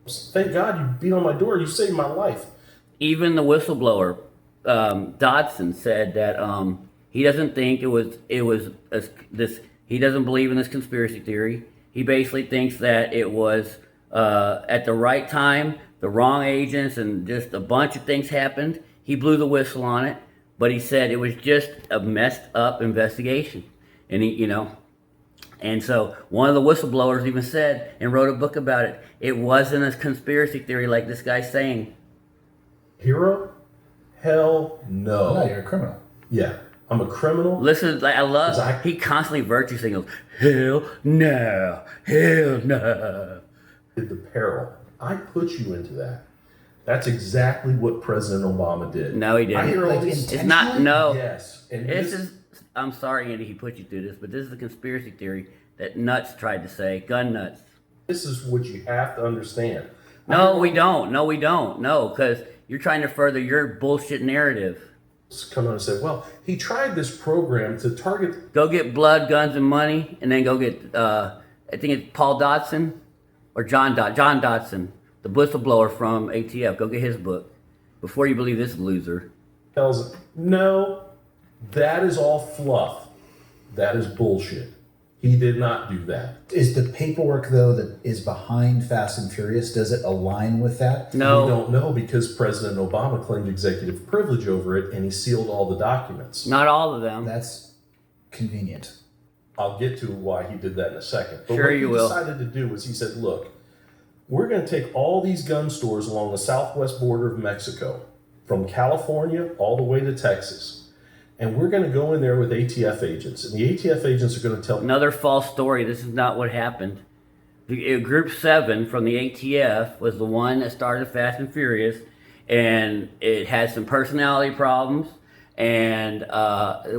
Speaker 3: Thank God you beat on my door. You saved my life.
Speaker 1: Even the whistleblower, Dodson, said that he doesn't think it was this. He doesn't believe in this conspiracy theory. He basically thinks that it was at the right time, the wrong agents, and just a bunch of things happened. He blew the whistle on it, but he said it was just a messed up investigation, and And so one of the whistleblowers even said and wrote a book about it. It wasn't a conspiracy theory like this guy's saying.
Speaker 3: Hero? Hell no.
Speaker 2: No, you're a criminal.
Speaker 3: Yeah, I'm a criminal.
Speaker 1: Listen, I love, he constantly virtue signals. Hell no, hell no.
Speaker 3: The peril. I put you into that. That's exactly what President Obama did.
Speaker 1: No, he didn't.
Speaker 3: I hear all
Speaker 2: Like,
Speaker 3: these.
Speaker 1: It's not. No.
Speaker 3: Yes, and
Speaker 1: This is. I'm sorry, Andy. He put you through this, but this is the conspiracy theory that Nuts tried to say. Gun Nuts.
Speaker 3: this is what you have to understand.
Speaker 1: No, we don't. No, we don't. No, because you're trying to further your bullshit narrative.
Speaker 3: Come on and say, well, he tried this program to target.
Speaker 1: Go get blood, guns, and money, and then go get. I think it's Paul Dotson or John Dotson, the whistleblower from ATF. Go get his book before you believe this loser.
Speaker 3: Tells him, no, that is all fluff. That is bullshit. He did not do that.
Speaker 2: Is the paperwork, though, that is behind Fast and Furious, does it align with that?
Speaker 1: No.
Speaker 3: We don't know because President Obama claimed executive privilege over it and he sealed all the documents.
Speaker 1: Not all of them.
Speaker 2: That's convenient.
Speaker 3: I'll get to why he did that in a second. But
Speaker 1: Sure
Speaker 3: what
Speaker 1: you
Speaker 3: he
Speaker 1: will.
Speaker 3: decided to do was he said, look, we're going to take all these gun stores along the southwest border of Mexico, from California all the way to Texas, and we're going to go in there with ATF agents. And the ATF agents are going to tell
Speaker 1: Another false story. This is not what happened. Group 7 from the ATF was the one that started Fast and Furious, and it had some personality problems. And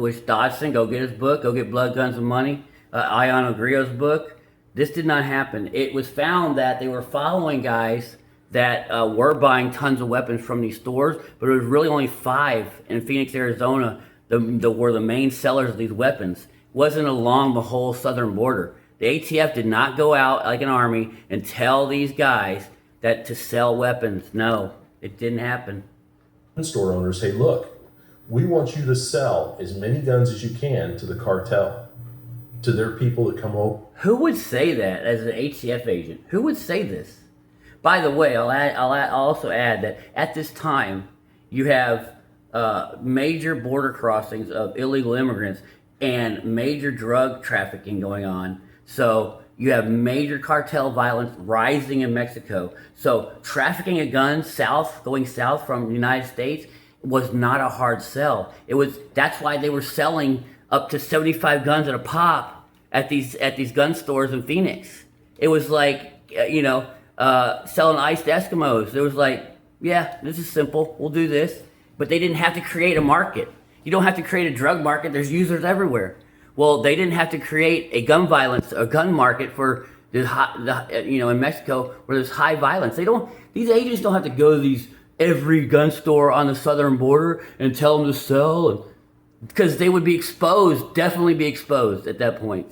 Speaker 1: which Dodson, go get his book, go get Blood, Guns, and Money, Ion Ogrillo's book. This did not happen. It was found that they were following guys that were buying tons of weapons from these stores, but it was really only 5 in Phoenix, Arizona, were the main sellers of these weapons. It wasn't along the whole southern border. The ATF did not go out like an army and tell these guys that to sell weapons. No, it didn't happen.
Speaker 3: store owners, hey, look, we want you to sell as many guns as you can to the cartel, to their people that come over.
Speaker 1: Who would say that as an ATF agent? Who would say this? By the way, I'll also add that at this time, you have major border crossings of illegal immigrants and major drug trafficking going on. So you have major cartel violence rising in Mexico. So trafficking a gun going south from the United States was not a hard sell. That's why they were selling up to 75 guns at a pop at these gun stores in Phoenix. It was like, selling iced Eskimos. It was like, yeah, this is simple. We'll do this. But they didn't have to create a market. You don't have to create a drug market. There's users everywhere. Well, they didn't have to create a gun market for in Mexico where there's high violence. These agents don't have to go to every gun store on the southern border and tell them to sell, because they would be definitely be exposed at that point.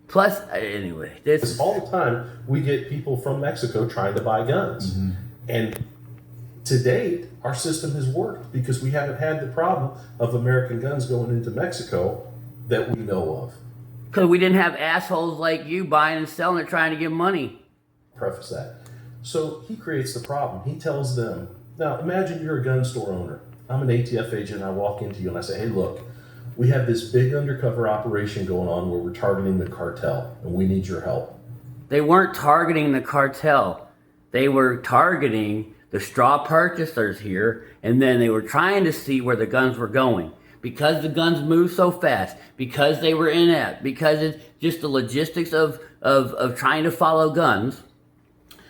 Speaker 1: Plus, anyway,
Speaker 3: Because all the time we get people from Mexico trying to buy guns. Mm-hmm. And to date, our system has worked because we haven't had the problem of American guns going into Mexico that we know of.
Speaker 1: Because we didn't have assholes like you buying and selling it trying to get money.
Speaker 3: Preface that. So he creates the problem. He tells them, now imagine you're a gun store owner. I'm an ATF agent and I walk into you and I say, hey, look, we have this big undercover operation going on where we're targeting the cartel and we need your help.
Speaker 1: They weren't targeting the cartel. They were targeting the straw purchasers here, and then they were trying to see where the guns were going. Because the guns moved so fast, because they were inept, because it's just the logistics of trying to follow guns,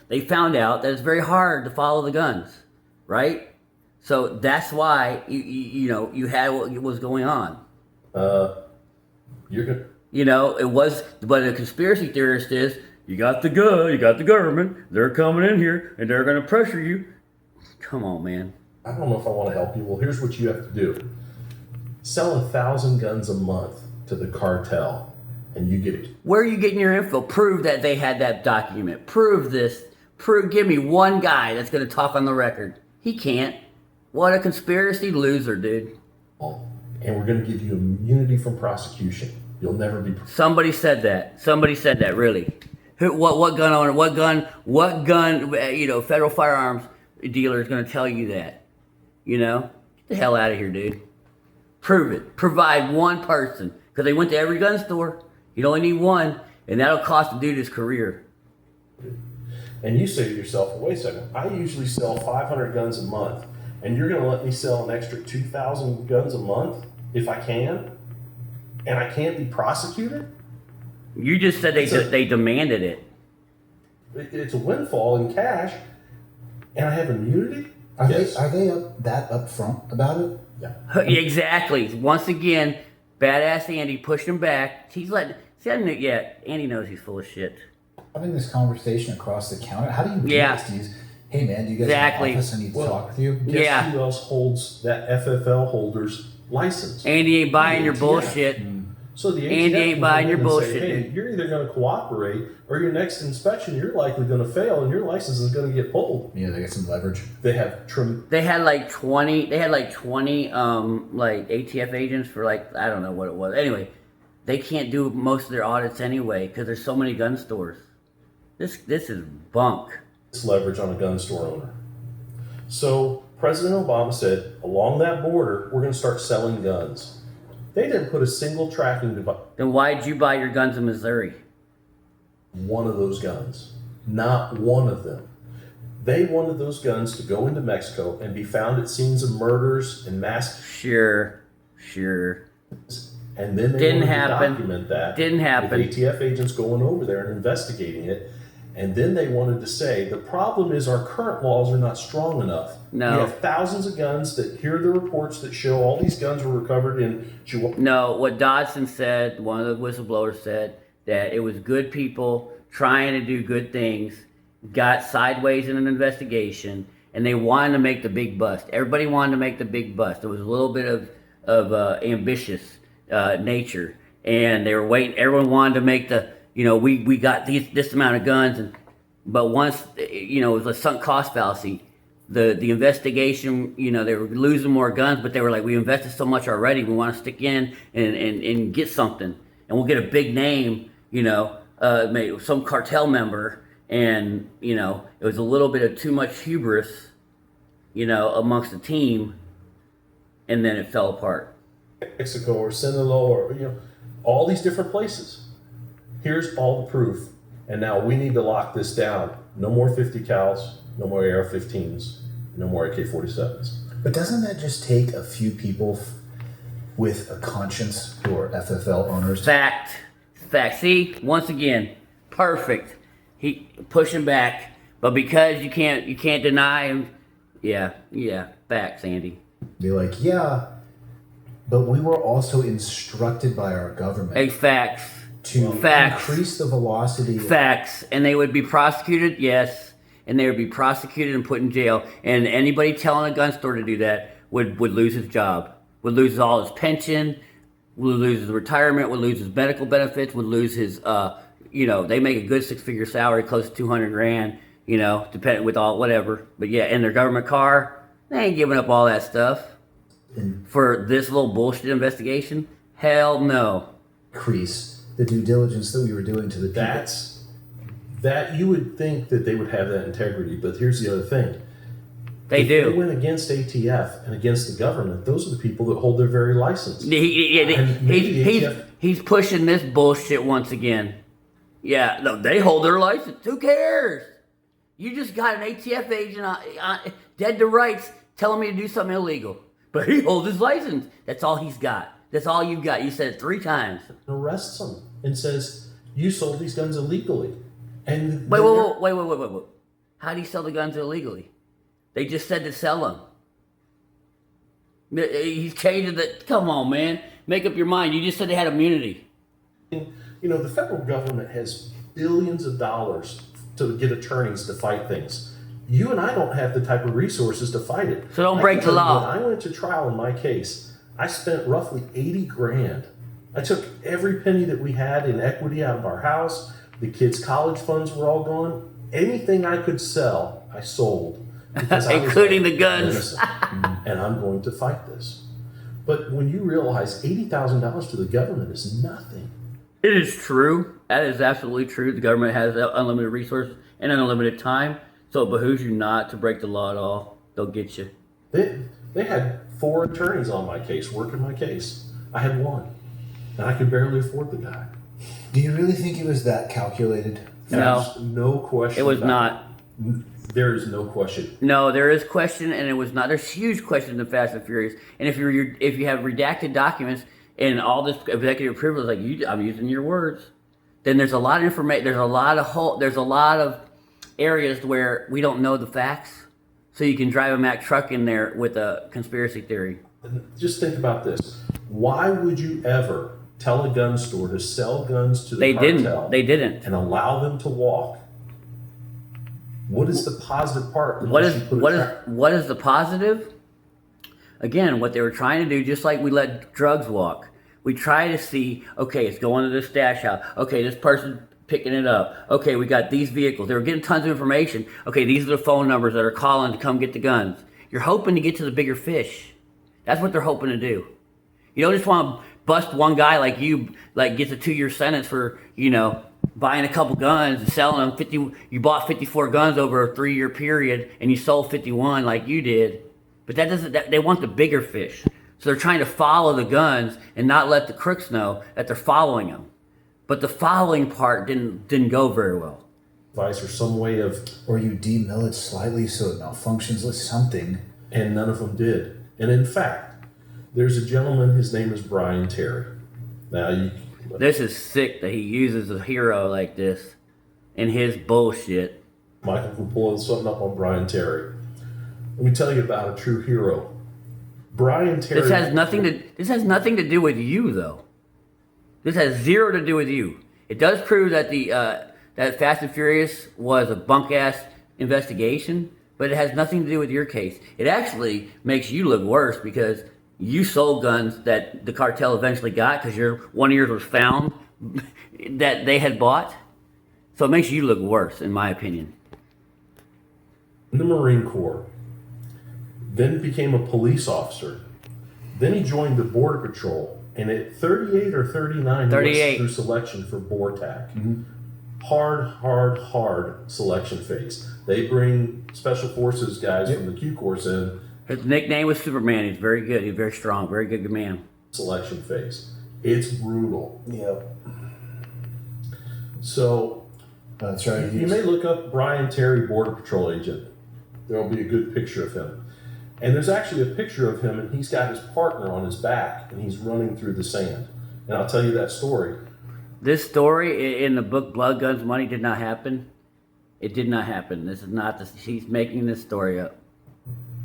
Speaker 1: they found out that it's very hard to follow the guns, right? So that's why you had what was going on.
Speaker 3: You're good.
Speaker 1: It was, but a conspiracy theorist is, you got the government, they're coming in here and they're going to pressure you. Come on, man.
Speaker 3: I don't know if I want to help you. Well, here's what you have to do. Sell 1,000 guns a month to the cartel and you get it.
Speaker 1: Where are you getting your info? Prove that they had that document. Prove this. Give me one guy that's going to talk on the record. He can't. What a conspiracy loser, dude.
Speaker 3: And we're going to give you immunity from prosecution. You'll never be.
Speaker 1: Somebody said that, really. What gun owner, what gun, federal firearms dealer is going to tell you that? Get the hell out of here, dude. Prove it. Provide one person. Because they went to every gun store. You only need one. And that'll cost the dude his career.
Speaker 3: And you say to yourself, well, wait a second, I usually sell 500 guns a month. And you're going to let me sell an extra 2,000 guns a month if I can? And I can't be prosecuted?
Speaker 1: You just said they demanded it.
Speaker 3: It's a windfall in cash. and I have immunity.
Speaker 2: Are
Speaker 3: Yes.
Speaker 2: they that upfront about it?
Speaker 3: Yeah.
Speaker 1: Exactly. Once again, badass Andy pushed him back. He's letting. See, I didn't know yet. Andy knows he's full of shit.
Speaker 2: Having this conversation across the counter. How do you do
Speaker 1: Yeah.
Speaker 2: this? Do you use, hey man, do you guys
Speaker 1: Exactly.
Speaker 2: have an office? I need to
Speaker 3: Well,
Speaker 2: talk with you.
Speaker 3: Guess
Speaker 1: Yeah.
Speaker 3: who else holds that FFL holder's license?
Speaker 1: Andy ain't buying your
Speaker 3: ATF.
Speaker 1: bullshit.
Speaker 3: So the ATF
Speaker 1: Andy ain't
Speaker 3: can
Speaker 1: buying
Speaker 3: come
Speaker 1: your
Speaker 3: in and
Speaker 1: bullshit,
Speaker 3: say, hey,
Speaker 1: dude.
Speaker 3: you're either going to cooperate or your next inspection, you're likely going to fail and your license is going to get pulled.
Speaker 2: Yeah, they get some leverage.
Speaker 3: They have
Speaker 1: They had like 20. They had like 20 like ATF agents for like I don't know what it was. Anyway, they can't do most of their audits anyway because there's so many gun stores. This is bunk.
Speaker 3: tremendous leverage on a gun store owner. So President Obama said, along that border, we're going to start selling guns. They didn't put a single tracking device.
Speaker 1: Then why'd you buy your guns in Missouri?
Speaker 3: One of those guns. Not one of them. They wanted those guns to go into Mexico and be found at scenes of murders and mass.
Speaker 1: Sure.
Speaker 3: And then they
Speaker 1: Didn't
Speaker 3: wanted
Speaker 1: happen.
Speaker 3: to document that.
Speaker 1: Didn't happen.
Speaker 3: With ATF agents going over there and investigating it. And then they wanted to say, the problem is our current laws are not strong enough.
Speaker 1: No.
Speaker 3: We have thousands of guns that here are the reports that show all these guns were recovered in Chihuahua.
Speaker 1: No, what Dodson said, one of the whistleblowers said, that it was good people trying to do good things, got sideways in an investigation, and they wanted to make the big bust. Everybody wanted to make the big bust. There was a little bit of ambitious nature, and they were waiting. Everyone wanted to make the, we got this amount of guns, but once, it was a sunk cost fallacy. The investigation, they were losing more guns, but they were like, we invested so much already, we want to stick in and get something, and we'll get a big name, maybe some cartel member, and it was a little bit of too much hubris, amongst the team, and then it fell apart.
Speaker 3: Mexico or Sinaloa or all these different places. Here's all the proof, and now we need to lock this down. No more 50 cals, no more AR-15s, no more AK-47s.
Speaker 2: But doesn't that just take a few people with a conscience who are FFL owners?
Speaker 1: Fact. See, once again, perfect. He pushing back, but because you can't deny him. Yeah. Facts, Andy.
Speaker 2: Be like, yeah, but we were also instructed by our government
Speaker 1: Hey, facts.
Speaker 2: to
Speaker 1: Facts.
Speaker 2: increase the velocity.
Speaker 1: Facts. And they would be prosecuted, yes. And they would be prosecuted and put in jail. And anybody telling a gun store to do that would lose his job, would lose all his pension, would lose his retirement, would lose his medical benefits, would lose his, they make a good 6-figure salary, close to $200,000, depending with all whatever. But yeah, in their government car, they ain't giving up all that stuff for this little bullshit investigation. Hell no.
Speaker 2: Increase the due diligence that we were doing to the people.
Speaker 3: That you would think that they would have that integrity, but here's the other thing.
Speaker 1: They
Speaker 3: If
Speaker 1: do.
Speaker 3: they went against ATF and against the government, those are the people that hold their very license. And maybe ATF
Speaker 1: He's pushing this bullshit once again. Yeah, no, they hold their license. Who cares? You just got an ATF agent dead to rights telling me to do something illegal. But he holds his license. That's all he's got. That's all you got. You said it 3 times.
Speaker 3: arrests them and says, you sold these guns illegally. And
Speaker 1: Wait. How do you sell the guns illegally? They just said to sell them. He's changing the... Come on, man. Make up your mind. You just said they had immunity.
Speaker 3: the federal government has billions of dollars to get attorneys to fight things. You and I don't have the type of resources to fight it.
Speaker 1: So don't
Speaker 3: I
Speaker 1: break
Speaker 3: can
Speaker 1: the
Speaker 3: tell you,
Speaker 1: law.
Speaker 3: When I went to trial in my case, I spent roughly 80 grand. I took every penny that we had in equity out of our house. The kids' college funds were all gone. Anything I could sell, I sold. Because I was
Speaker 1: Including the guns.
Speaker 3: innocent. And I'm going to fight this. But when you realize $80,000 to the government is nothing.
Speaker 1: It is true. That is absolutely true. The government has unlimited resources and unlimited time. So it behooves you not to break the law at all. They'll get you.
Speaker 3: They had 4 attorneys on my case, working my case. I had 1. And I could barely afford the guy.
Speaker 2: Do you really think it was that calculated?
Speaker 1: No.
Speaker 3: There's no question.
Speaker 1: It was
Speaker 3: about
Speaker 1: not.
Speaker 3: it. There is no question.
Speaker 1: No, there is question, and it was not. There's huge questions in Fast and Furious. And if you have redacted documents and all this executive privilege, like I'm using your words, then there's a lot of information. There's a lot of areas where we don't know the facts. so you can drive a Mack truck in there with a conspiracy theory.
Speaker 3: Just think about this. Why would you ever tell a gun store to sell guns to the
Speaker 1: They
Speaker 3: cartel
Speaker 1: didn't.
Speaker 3: and allow them to walk? What is the positive part?
Speaker 1: What
Speaker 3: unless you put a
Speaker 1: what is the positive? Again, what they were trying to do, just like we let drugs walk, we try to see, okay, it's going to this stash house. Okay, this person picking it up. Okay, we got these vehicles. They were getting tons of information. Okay, these are the phone numbers that are calling to come get the guns. You're hoping to get to the bigger fish. That's what they're hoping to do. You don't just want to bust one guy like you, like gets a 2-year sentence for, buying a couple guns and selling them 50. You bought 54 guns over a 3-year period and you sold 51 like you did. But they want the bigger fish. So they're trying to follow the guns and not let the crooks know that they're following them. But the following part didn't go very well.
Speaker 3: advice or some way of,
Speaker 2: Or you demil slightly so it malfunctions with something.
Speaker 3: and none of them did. And in fact, there's a gentleman, his name is Brian Terry. Now,
Speaker 1: This is sick that he uses a hero like this in his bullshit.
Speaker 3: Michael can pull something up on Brian Terry. Let me tell you about a true hero. Brian Terry.
Speaker 1: This has nothing to do with you, though. This has zero to do with you. It does prove that that Fast and Furious was a bunk ass investigation, but it has nothing to do with your case. It actually makes you look worse because you sold guns that the cartel eventually got because one of yours was found that they had bought. So it makes you look worse, in my opinion.
Speaker 3: in the Marine Corps, then became a police officer. Then he joined the Border Patrol, and at 38 or 39, he
Speaker 1: 38.
Speaker 3: went through selection for BORTAC. Hard selection phase. They bring Special Forces guys from the Q course in.
Speaker 1: His nickname was Superman. He's very good. He's very strong. Very good man.
Speaker 3: Selection phase. It's brutal.
Speaker 2: Yep.
Speaker 3: So
Speaker 2: That's right.
Speaker 3: you may look up Brian Terry, Border Patrol agent. There'll be a good picture of him. And there's actually a picture of him, and he's got his partner on his back, and he's running through the sand. And I'll tell you that story.
Speaker 1: This story in the book Blood, Guns, Money did not happen. It did not happen. This is not the. He's making this story up.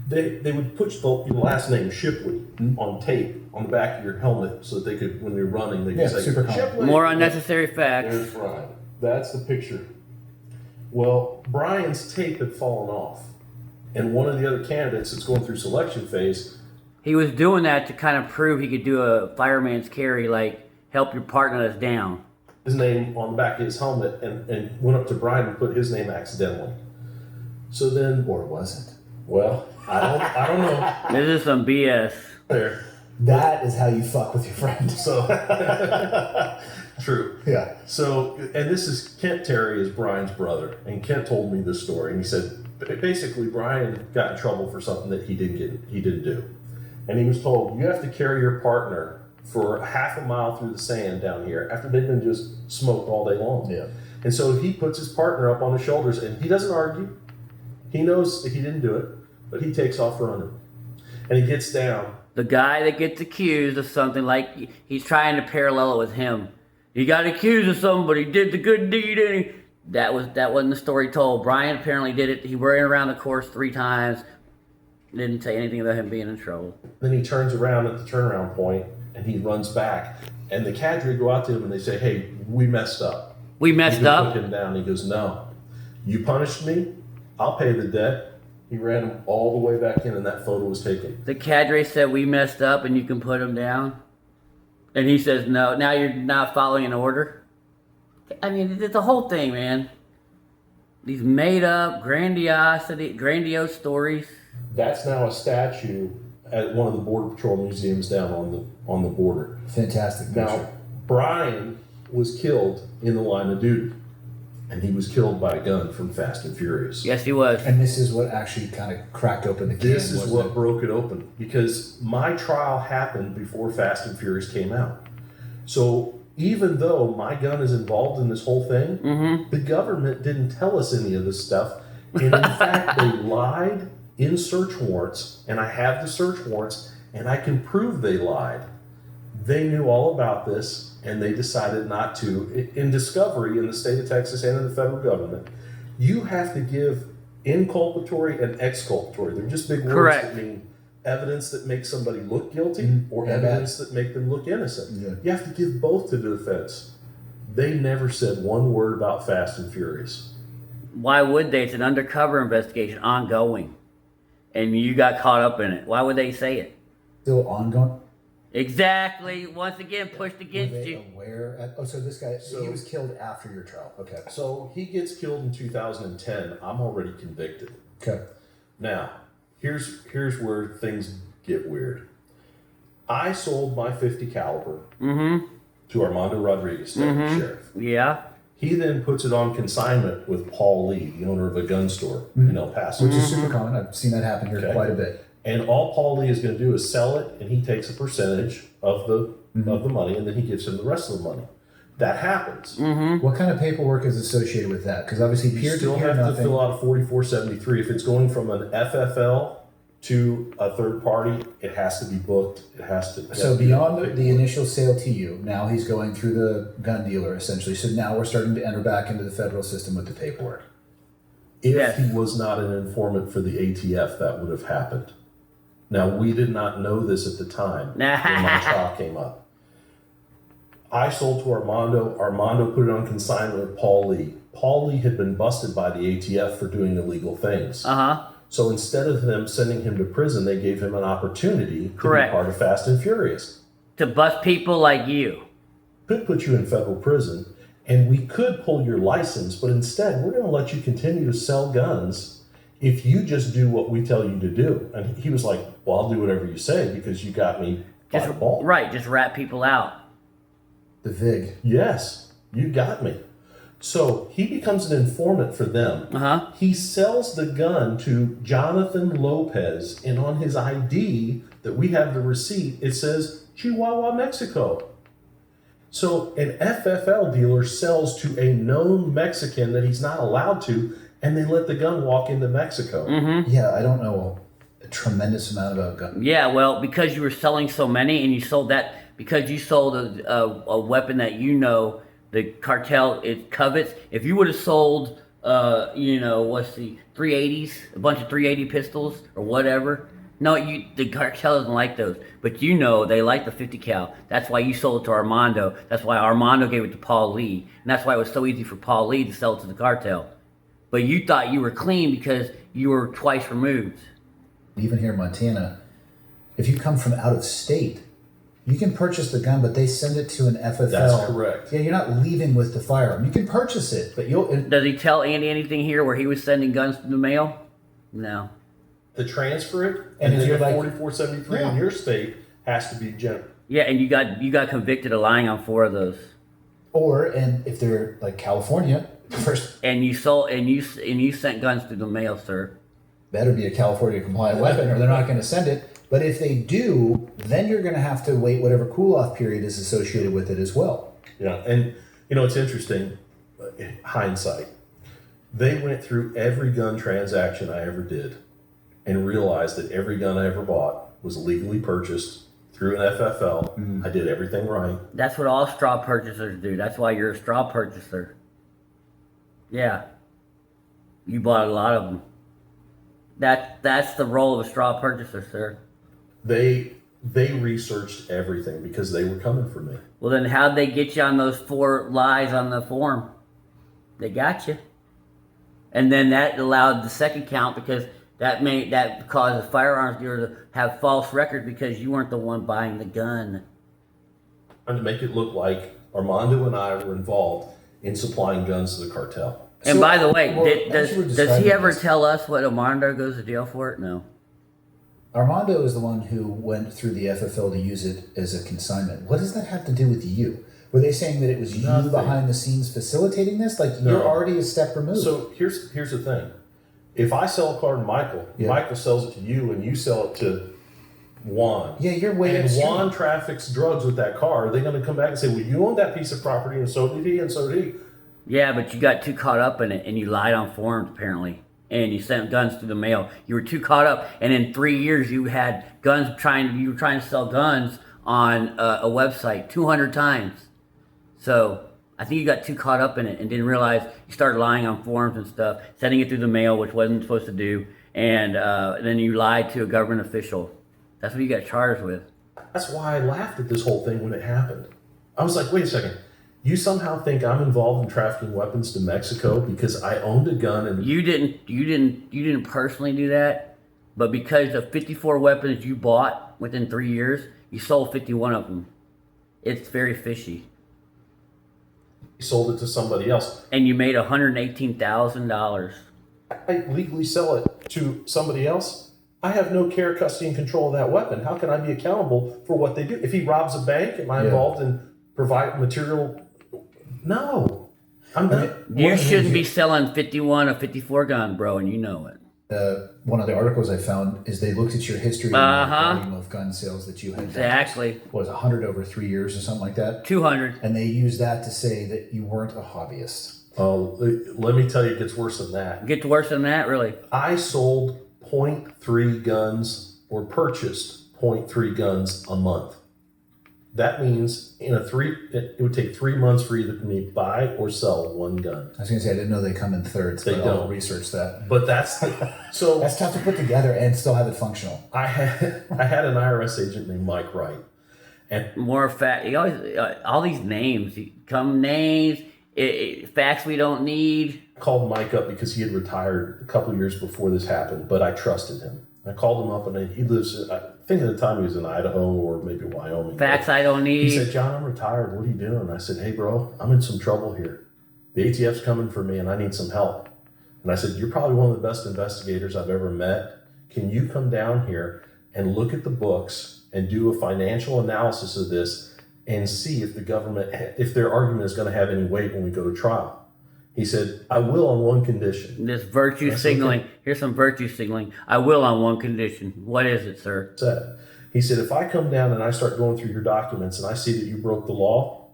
Speaker 3: They would put your last name, Shipley, on tape on the back of your helmet so that they could, when you're running, they could say,
Speaker 2: super common.
Speaker 3: Shipley.
Speaker 1: More unnecessary facts.
Speaker 3: There's Brian. That's the picture. Well, Brian's tape had fallen off. And one of the other candidates that's going through selection phase,
Speaker 1: He was doing that to kind of prove he could do a fireman's carry, like help your partner that's down.
Speaker 3: his name on the back of his helmet, and went up to Brian and put his name accidentally. So then,
Speaker 2: Or wasn't.
Speaker 3: well, I don't know.
Speaker 1: This is some BS.
Speaker 3: There.
Speaker 2: That is how you fuck with your friend.
Speaker 3: So, true.
Speaker 2: Yeah.
Speaker 3: So, and this is Kent Terry is Brian's brother, and Kent told me this story, and he said basically Brian got in trouble for something that he didn't do, and he was told you have to carry your partner for half a mile through the sand down here after they've been just smoked all day long.
Speaker 2: Yeah.
Speaker 3: And so he puts his partner up on his shoulders, and he doesn't argue. He knows that he didn't do it, but he takes off running, and he gets down.
Speaker 1: The guy that gets accused of something, like he's trying to parallel it with him. He got accused of somebody, did the good deed, and that wasn't the story told. Brian apparently did it. He ran around the course 3 times. Didn't say anything about him being in trouble.
Speaker 3: Then he turns around at the turnaround point, and he runs back. And the cadre go out to him and they say, "Hey, we messed up.
Speaker 1: We messed up.
Speaker 3: Put him down." He goes, "No, you punished me. I'll pay the debt." He ran him all the way back in, and that photo was taken.
Speaker 1: The cadre said we messed up and you can put him down. And he says, no, now you're not following an order. I mean, it's the whole thing, man. These made up, grandiose stories.
Speaker 3: That's now a statue at one of the Border Patrol museums down on the border.
Speaker 2: Fantastic picture.
Speaker 3: Now, Brian was killed in the line of duty, and he was killed by a gun from Fast and Furious.
Speaker 1: Yes, he was.
Speaker 2: And this is what actually kind of cracked open the can.
Speaker 3: This is
Speaker 2: wasn't
Speaker 3: what
Speaker 2: it?
Speaker 3: broke it open, because my trial happened before Fast and Furious came out. So even though my gun is involved in this whole thing, the government didn't tell us any of this stuff. And in fact, they lied in search warrants, and I have the search warrants, and I can prove they lied. They knew all about this, and they decided not to. In discovery in the state of Texas and in the federal government, you have to give inculpatory and exculpatory. They're just big words
Speaker 1: Correct.
Speaker 3: that mean evidence that makes somebody look guilty or
Speaker 2: Yeah,
Speaker 3: evidence that make them look innocent.
Speaker 2: Yeah.
Speaker 3: You have to give both to the defense. They never said one word about Fast and Furious.
Speaker 1: Why would they? It's an undercover investigation, ongoing. And you got caught up in it. Why would they say it?
Speaker 2: Still ongoing?
Speaker 1: Exactly. Once again, pushed
Speaker 2: Were
Speaker 1: against
Speaker 2: they
Speaker 1: you.
Speaker 2: aware? So this guy,
Speaker 3: So-
Speaker 2: he was killed after your trial. Okay.
Speaker 3: So he gets killed in 2010. I'm already convicted.
Speaker 2: Okay.
Speaker 3: Now, here's where things get weird. I sold my 50 caliber to Armando Rodriguez, deputy sheriff.
Speaker 1: Yeah.
Speaker 3: He then puts it on consignment with Paul Lee, the owner of a gun store in El Paso.
Speaker 2: Which is super common. I've seen that happen here
Speaker 3: Okay.
Speaker 2: quite a bit.
Speaker 3: And all Paul Lee is going to do is sell it, and he takes a percentage of the money, and then he gives him the rest of the money. That happens.
Speaker 2: What kind of paperwork is associated with that? Because obviously
Speaker 3: You
Speaker 2: peer
Speaker 3: still
Speaker 2: to peer,
Speaker 3: have to
Speaker 2: nothing.
Speaker 3: fill out a 4473. If it's going from an FFL to a third party, it has to be booked. It has to.
Speaker 2: So beyond the initial sale to you, now he's going through the gun dealer essentially. So now we're starting to enter back into the federal system with the paperwork.
Speaker 3: If
Speaker 1: Yes.
Speaker 3: he was not an informant for the ATF, that would have happened. Now, we did not know this at the time when my trial came up. I sold to Armando. Armando put it on consignment with Paul Lee. Paul Lee had been busted by the ATF for doing illegal things. So instead of them sending him to prison, they gave him an opportunity
Speaker 1: Correct.
Speaker 3: to be part of Fast and Furious.
Speaker 1: To bust people like you.
Speaker 3: Could put you in federal prison, and we could pull your license, but instead we're going to let you continue to sell guns if you just do what we tell you to do. And he was like, well, I'll do whatever you say because you got me by the ball.
Speaker 1: Right, just rat people out.
Speaker 2: The VIG.
Speaker 3: Yes, you got me. So he becomes an informant for them. He sells the gun to Jonathan Lopez, and on his ID that we have the receipt, it says Chihuahua, Mexico. So an FFL dealer sells to a known Mexican that he's not allowed to, and they let the gun walk into Mexico.
Speaker 2: Yeah, I don't know a tremendous amount about gun.
Speaker 1: Yeah, well, because you were selling so many and you sold that, because you sold a weapon that you know the cartel it covets. If you would have sold, what's the 380s, a bunch of 380 pistols or whatever. No, the cartel doesn't like those, but you know they like the 50 cal. That's why you sold it to Armando. That's why Armando gave it to Paul Lee, and that's why it was so easy for Paul Lee to sell it to the cartel. But you thought you were clean because you were twice removed.
Speaker 2: Even here in Montana, if you come from out of state, you can purchase the gun, but they send it to an FFL.
Speaker 3: That's correct.
Speaker 2: Yeah, you're not leaving with the firearm. You can purchase it, but
Speaker 1: Does he tell Andy anything here where he was sending guns to the mail? No.
Speaker 3: The transfer it,
Speaker 2: And
Speaker 3: and
Speaker 2: if
Speaker 3: then
Speaker 2: you're
Speaker 3: the
Speaker 2: like-
Speaker 3: 4473 in your state has to be general.
Speaker 1: Yeah, and you got convicted of lying on 4 of those.
Speaker 2: and if they're like California, first
Speaker 1: And you sold and you sent guns through the mail, sir.
Speaker 2: better be a California compliant weapon, or they're not going to send it. But if they do, then you're going to have to wait whatever cool off period is associated with it as well.
Speaker 3: Yeah, and it's interesting, hindsight. They went through every gun transaction I ever did and realized that every gun I ever bought was legally purchased through an FFL. I did everything right.
Speaker 1: That's what all straw purchasers do. That's why you're a straw purchaser. Yeah. You bought a lot of them. That's the role of a straw purchaser, sir.
Speaker 3: They researched everything because they were coming for me.
Speaker 1: Well, then how'd they get you on those 4 lies on the form? They got you. And then that allowed the second count because that caused the firearms dealer to have false record because you weren't the one buying the gun.
Speaker 3: Trying to make it look like Armando and I were involved in supplying guns to the cartel.
Speaker 1: And
Speaker 2: So-
Speaker 1: by the way,
Speaker 2: well, as you were
Speaker 1: does he
Speaker 2: describing
Speaker 1: ever
Speaker 2: this-
Speaker 1: tell us what Armando goes to jail for? No.
Speaker 2: Armando is the one who went through the FFL to use it as a consignment. What does that have to do with you? Were they saying that it was you
Speaker 3: Nothing.
Speaker 2: behind the scenes facilitating this? Like
Speaker 3: No.
Speaker 2: you're already a step removed.
Speaker 3: So here's the thing. If I sell a car to Michael,
Speaker 2: Yeah.
Speaker 3: Michael sells it to you, and you sell it to Juan.
Speaker 2: yeah, you're way
Speaker 3: And
Speaker 2: upstream.
Speaker 3: Juan traffics drugs with that car. Are they going to come back and say, well, you own that piece of property, and so did he, and so did he?
Speaker 1: Yeah, but you got too caught up in it, and you lied on forms apparently, and you sent guns through the mail. You were too caught up, and in 3 years you had guns you were trying to sell guns on a website 200 times. So I think you got too caught up in it and didn't realize you started lying on forms and stuff, sending it through the mail, which wasn't supposed to do, and then you lied to a government official. That's what you got charged with.
Speaker 3: That's why I laughed at this whole thing when it happened. I was like, wait a second. You somehow think I'm involved in trafficking weapons to Mexico because I owned a gun and
Speaker 1: You didn't personally do that, but because of 54 weapons you bought within 3 years, you sold 51 of them. It's very fishy.
Speaker 3: sold it to somebody else.
Speaker 1: And you made $118,000.
Speaker 3: I legally sell it to somebody else. I have no care, custody, and control of that weapon. How can I be accountable for what they do? If he robs a bank, am I involved in provide material? No, I'm not.
Speaker 1: You shouldn't be selling 51 or 54 gun, bro, and you know it.
Speaker 2: One of the articles I found is they looked at your history and the volume of gun sales that you had.
Speaker 1: Exactly.
Speaker 2: Was 100 over 3 years or something like that?
Speaker 1: 200.
Speaker 2: And they used that to say that you weren't a hobbyist.
Speaker 3: Oh, let me tell you, it gets worse than that.
Speaker 1: Gets worse than that, really.
Speaker 3: I sold 0.3 guns or purchased 0.3 guns a month. That means it would take 3 months for either me buy or sell one gun.
Speaker 2: I was going to say, I didn't know they come in thirds,
Speaker 3: They
Speaker 2: but
Speaker 3: don't.
Speaker 2: I'll research that.
Speaker 3: But that's so.
Speaker 2: That's tough to put together and still have it functional.
Speaker 3: I had an IRS agent named Mike Wright, and
Speaker 1: More fact. You always all these names, facts we don't need.
Speaker 3: I called Mike up because he had retired a couple of years before this happened, but I trusted him. I called him up, and he lives. I think at the time he was in Idaho or maybe Wyoming.
Speaker 1: Facts I don't need.
Speaker 3: He said, "John, I'm retired. What are you doing?" I said, "Hey, bro, I'm in some trouble here. The ATF's coming for me, and I need some help." And I said, "You're probably one of the best investigators I've ever met. Can you come down here and look at the books and do a financial analysis of this and see if the government, if their argument is going to have any weight when we go to trial?" He said, "I will on one condition."
Speaker 1: This virtue signaling.
Speaker 3: Okay.
Speaker 1: Here's some virtue signaling. I will on one condition. What is it, sir?
Speaker 3: He said, "If I come down and I start going through your documents and I see that you broke the law,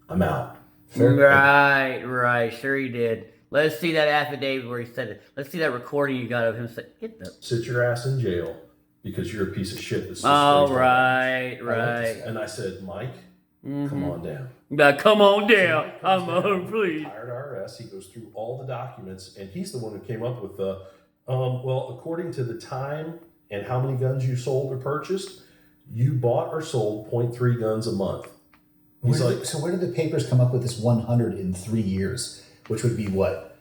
Speaker 3: I'm out."
Speaker 1: Right. Sure he did. Let's see that affidavit where he said it. Let's see that recording you got of him saying, "Get the."
Speaker 3: Sit your ass in jail because you're a piece of shit. This is
Speaker 1: Oh,
Speaker 3: crazy.
Speaker 1: right.
Speaker 3: And I said, "Mike, come on down."
Speaker 1: Now, come on down.
Speaker 3: Mike comes
Speaker 1: I'm
Speaker 3: down,
Speaker 1: please.
Speaker 3: Hired IRS. He goes through all the documents, and he's the one who came up with the. Well, according to the time and how many guns you sold or purchased, you bought or sold 0.3 guns a month. He's like,
Speaker 2: So where did the papers come up with this 100 in 3 years? Which would be what?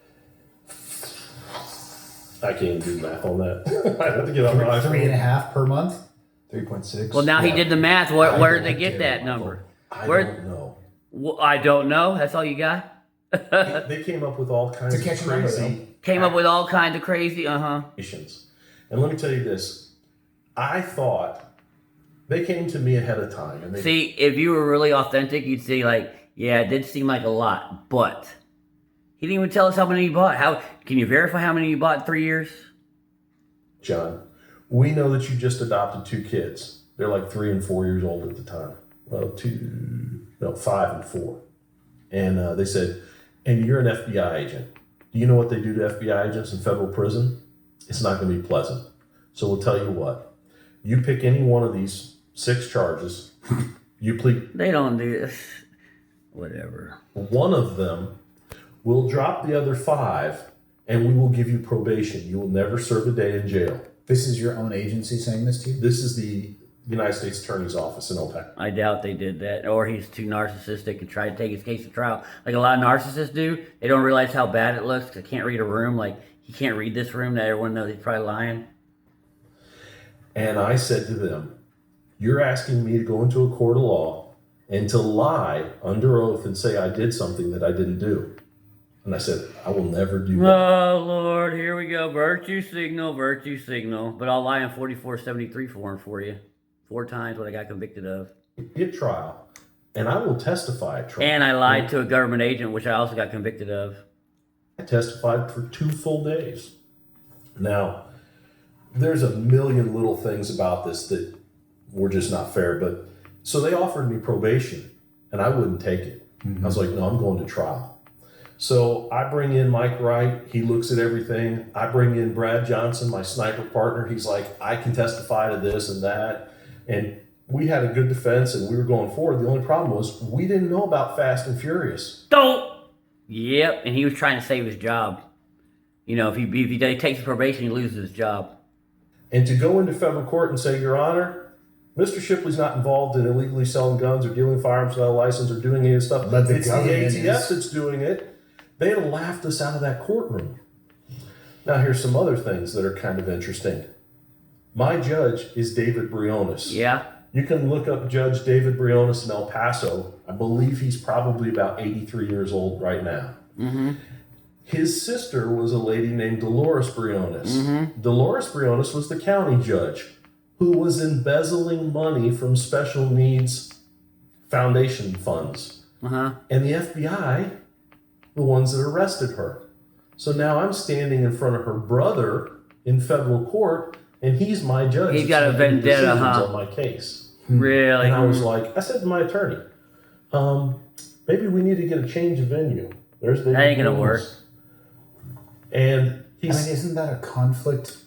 Speaker 3: I can't even do math on that. I have to get on my iPhone.
Speaker 2: 3.5 per month?
Speaker 4: 3.6.
Speaker 1: Well, now he did the math. Where did they get that number?
Speaker 3: I
Speaker 1: Where-
Speaker 3: don't know.
Speaker 1: I don't know. That's all you got?
Speaker 3: They came up with all kinds
Speaker 2: To
Speaker 3: of
Speaker 2: catch a number,
Speaker 3: crazy
Speaker 1: Came up with all kinds of crazy,
Speaker 3: accusations. And let me tell you this. I thought they came to me ahead of time. And they
Speaker 1: See, if you were really authentic, you'd say like, yeah, it did seem like a lot, but he didn't even tell us how many you bought. How can you verify how many you bought in 3 years?
Speaker 3: John, we know that you just adopted 2 kids. They're like 3 and 4 years old at the time. Well, 5 and 4. And they said, and you're an FBI agent. Do you know what they do to FBI agents in federal prison? It's not going to be pleasant. So we'll tell you what. You pick any one of these 6 charges. You plead.
Speaker 1: They don't do this. Whatever.
Speaker 3: One of them will drop the other 5, and we will give you probation. You will never serve a day in jail.
Speaker 2: This is your own agency saying this to you?
Speaker 3: This is the United States Attorney's Office in OPEC.
Speaker 1: I doubt they did that. Or he's too narcissistic and tried to take his case to trial. Like a lot of narcissists do. They don't realize how bad it looks. They can't read a room. Like, he can't read this room that everyone knows he's probably lying.
Speaker 3: And I said to them, you're asking me to go into a court of law and to lie under oath and say I did something that I didn't do. And I said, I will never do that.
Speaker 1: Oh, Lord, here we go. Virtue signal. But I'll lie on 4473 form for you. 4 times what I got convicted of.
Speaker 3: At trial, and I will testify at trial.
Speaker 1: And I lied to a government agent, which I also got convicted of.
Speaker 3: I testified for 2 full days. Now, there's a million little things about this that were just not fair, but so they offered me probation, and I wouldn't take it. I was like, no, I'm going to trial. So I bring in Mike Wright. He looks at everything. I bring in Brad Johnson, my sniper partner. He's like, I can testify to this and that. And we had a good defense and we were going forward. The only problem was we didn't know about Fast and Furious.
Speaker 1: Don't. Yep, and he was trying to save his job. You know, if he takes his probation, he loses his job.
Speaker 3: And to go into federal court and say, Your Honor, Mr. Shipley's not involved in illegally selling guns or dealing firearms without a license or doing any of this stuff.
Speaker 2: But the
Speaker 3: it's the
Speaker 2: government
Speaker 3: ATF that's doing it. They'd have laughed us out of that courtroom. Now, here's some other things that are kind of interesting. My judge is David Briones.
Speaker 1: Yeah.
Speaker 3: You can look up Judge David Briones in El Paso. I believe he's probably about 83 years old right now.
Speaker 1: Mm-hmm.
Speaker 3: His sister was a lady named Dolores Briones.
Speaker 1: Mm-hmm.
Speaker 3: Dolores Briones was the county judge who was embezzling money from special needs foundation funds.
Speaker 1: Uh-huh.
Speaker 3: And the FBI, the ones that arrested her. So now I'm standing in front of her brother in federal court, and he's my judge.
Speaker 1: He's got a
Speaker 3: making
Speaker 1: vendetta,
Speaker 3: decisions
Speaker 1: huh?
Speaker 3: on my case.
Speaker 1: Really?
Speaker 3: And I was like, I said to my attorney, maybe we need to get a change of venue. There's David
Speaker 1: That ain't gonna
Speaker 3: Briones.
Speaker 1: work.
Speaker 3: And he's
Speaker 2: isn't that a conflict?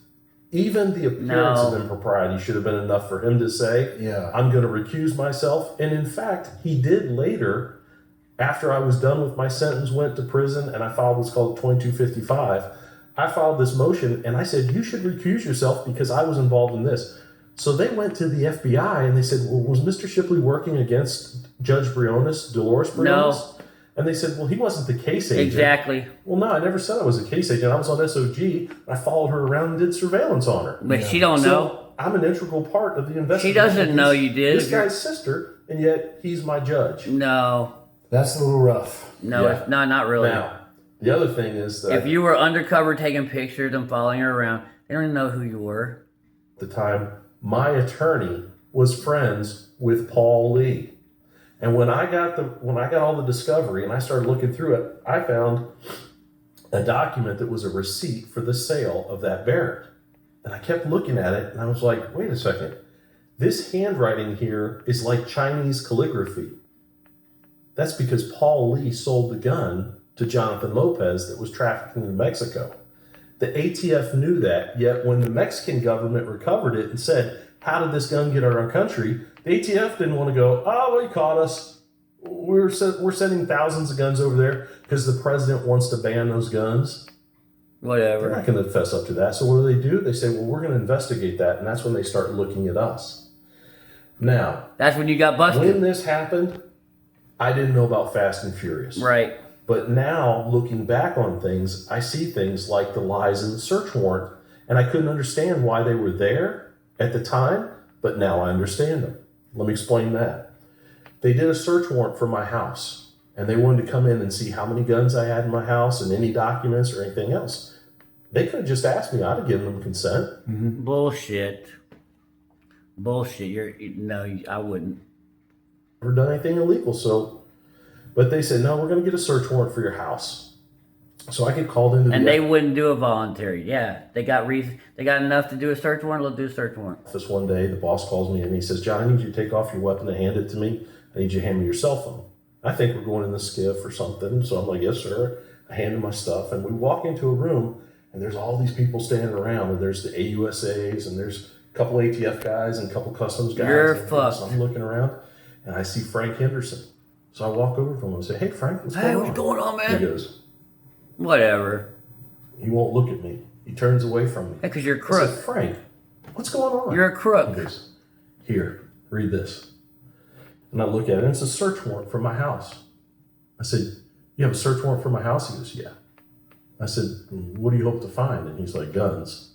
Speaker 3: even the appearance
Speaker 1: No.
Speaker 3: of impropriety should have been enough for him to say,
Speaker 2: Yeah.
Speaker 3: I'm going to recuse myself. And in fact, he did later, after I was done with my sentence, went to prison, and I filed what's called 2255. I filed this motion, and I said, you should recuse yourself because I was involved in this. So they went to the FBI, and they said, well, was Mr. Shipley working against Judge Briones, Dolores Briones?
Speaker 1: No.
Speaker 3: And they said, well, he wasn't the case agent.
Speaker 1: Exactly.
Speaker 3: Well, no, I never said I was a case agent. I was on SOG. I followed her around and did surveillance on her.
Speaker 1: But she don't know.
Speaker 3: So I'm an integral part of the investigation.
Speaker 1: She doesn't know you did.
Speaker 3: This guy's sister, and yet he's my judge.
Speaker 1: No.
Speaker 2: That's a little rough.
Speaker 1: No,
Speaker 3: Yeah.
Speaker 1: it's not really.
Speaker 3: Now, the other thing is that
Speaker 1: If you were undercover taking pictures and following her around, they don't even know who you were.
Speaker 3: at the time, my attorney was friends with Paul Lee. And when I got all the discovery and I started looking through it, I found a document that was a receipt for the sale of that Barrett. And I kept looking at it and I was like, wait a second. This handwriting here is like Chinese calligraphy. That's because Paul Lee sold the gun to Jonathan Lopez that was trafficking to Mexico. The ATF knew that, yet when the Mexican government recovered it and said, how did this gun get out of our country? The ATF didn't want to go, oh, well, he caught us. We're sending thousands of guns over there because the president wants to ban those guns. They're
Speaker 1: Whatever.
Speaker 3: not going to fess up to that. So what do? They say, well, we're going to investigate that. And that's when they start looking at us. Now,
Speaker 1: That's when you got busted.
Speaker 3: when this happened, I didn't know about Fast and Furious.
Speaker 1: Right.
Speaker 3: But now, looking back on things, I see things like the lies in the search warrant. And I couldn't understand why they were there at the time, but now I understand them. Let me explain that. They did a search warrant for my house, and they wanted to come in and see how many guns I had in my house and any documents or anything else. They could have just asked me. I'd have given them consent.
Speaker 1: Bullshit. I wouldn't.
Speaker 3: Never done anything illegal. But they said, no, we're going to get a search warrant for your house. So I get called into the
Speaker 1: And they wouldn't do a voluntary. Yeah, they got enough to do a search warrant. They'll do a search warrant.
Speaker 3: office one day. The boss calls me and he says, John, I need you to take off your weapon and hand it to me. I need you to hand me your cell phone. I think we're going in the skiff or something. So I'm like, yes, sir. I hand him my stuff, and we walk into a room, and there's all these people standing around, and there's the AUSAs, and there's a couple ATF guys and a couple customs guys.
Speaker 1: You're
Speaker 3: and
Speaker 1: fucked.
Speaker 3: So I'm looking around, and I see Frank Henderson. So I walk over to him and say, hey, Frank, what's going on?
Speaker 1: What's going on,
Speaker 3: He
Speaker 1: man?
Speaker 3: goes,
Speaker 1: Whatever.
Speaker 3: he won't look at me. He turns away from me.
Speaker 1: Yeah, because you're a
Speaker 3: I
Speaker 1: crook.
Speaker 3: said, Frank, what's going on?
Speaker 1: You're a crook.
Speaker 3: He goes, here, read this. And I look at it, and it's a search warrant for my house. I said, you have a search warrant for my house? He goes, yeah. I said, what do you hope to find? And he's like, guns.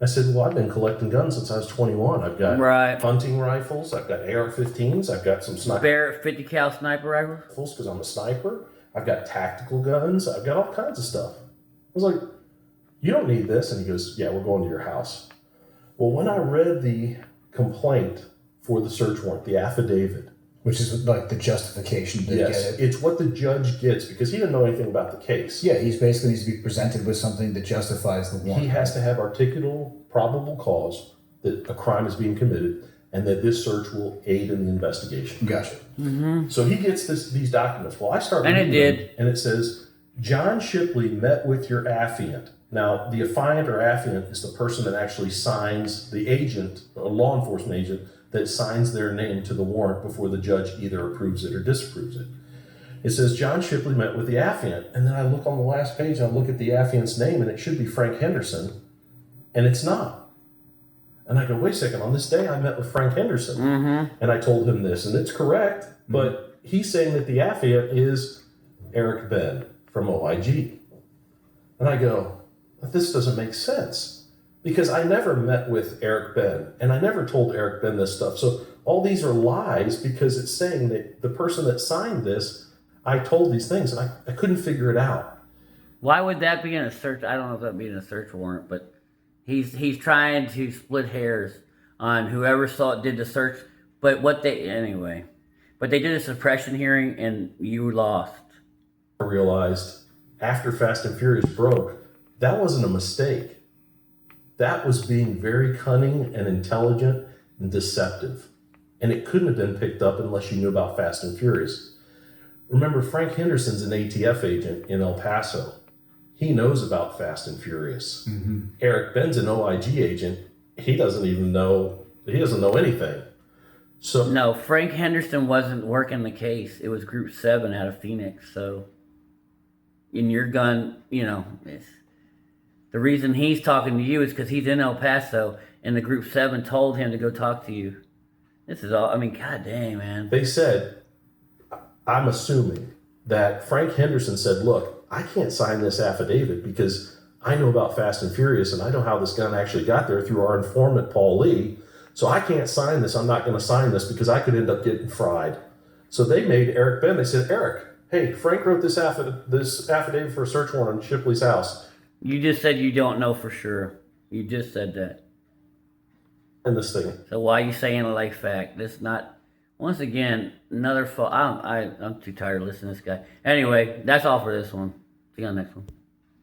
Speaker 3: I said, well, I've been collecting guns since I was 21. I've got
Speaker 1: Right.
Speaker 3: hunting rifles. I've got AR-15s. I've got some sniper
Speaker 1: Barrett 50 cal sniper rifle.
Speaker 3: rifles because I'm a sniper. I've got tactical guns. I've got all kinds of stuff. I was like, you don't need this. And he goes, yeah, we're going to your house. Well, when I read the complaint for the search warrant, the affidavit,
Speaker 2: Which is like the justification to
Speaker 3: yes,
Speaker 2: get it.
Speaker 3: it's what the judge gets because he didn't know anything about the case.
Speaker 2: Yeah, he's basically needs to be presented with something that justifies the warrant.
Speaker 3: He has to have articulable, probable cause that a crime is being committed and that this search will aid in the investigation.
Speaker 2: Gotcha.
Speaker 3: So he gets these documents. Well, I start
Speaker 1: And it
Speaker 3: reading
Speaker 1: did.
Speaker 3: them, and it says, John Shipley met with your affiant. Now, the affiant or affiant is the person that actually signs the agent, a law enforcement agent, that signs their name to the warrant before the judge either approves it or disapproves it. It says John Shipley met with the affiant, and then I look on the last page and I look at the affiant's name, and it should be Frank Henderson, and it's not. And I go, wait a second, on this day I met with Frank Henderson, and I told him this, and it's correct, but he's saying that the affiant is Eric Ben from OIG. And I go, this doesn't make sense, because I never met with Eric Ben, and I never told Eric Ben this stuff. So all these are lies, because it's saying that the person that signed this, I told these things, and I couldn't figure it out.
Speaker 1: Why would that be in a search? I don't know if that'd be in a search warrant, but he's trying to split hairs on whoever did the search. But but they did a suppression hearing, and you lost.
Speaker 3: I realized after Fast and Furious broke, that wasn't a mistake. That was being very cunning and intelligent and deceptive. And it couldn't have been picked up unless you knew about Fast and Furious. Remember, Frank Henderson's an ATF agent in El Paso. He knows about Fast and Furious. Eric Ben's an OIG agent. He doesn't know anything. So
Speaker 1: No, Frank Henderson wasn't working the case. It was Group 7 out of Phoenix. So, in your gun, the reason he's talking to you is because he's in El Paso, and the Group 7 told him to go talk to you. This is all, god dang, man.
Speaker 3: they said, I'm assuming that Frank Henderson said, look, I can't sign this affidavit because I know about Fast and Furious, and I know how this gun actually got there through our informant, Paul Lee. So I can't sign this. I'm not going to sign this because I could end up getting fried. So they made Eric Ben. They said, Eric, hey, Frank wrote this affidavit for a search warrant on Shipley's house.
Speaker 1: You just said you don't know for sure. You just said that.
Speaker 3: And this thing.
Speaker 1: So why are you saying it like fact? This not, once again, another fault. I'm too tired of listening to this guy. Anyway, that's all for this one. See you on the next one.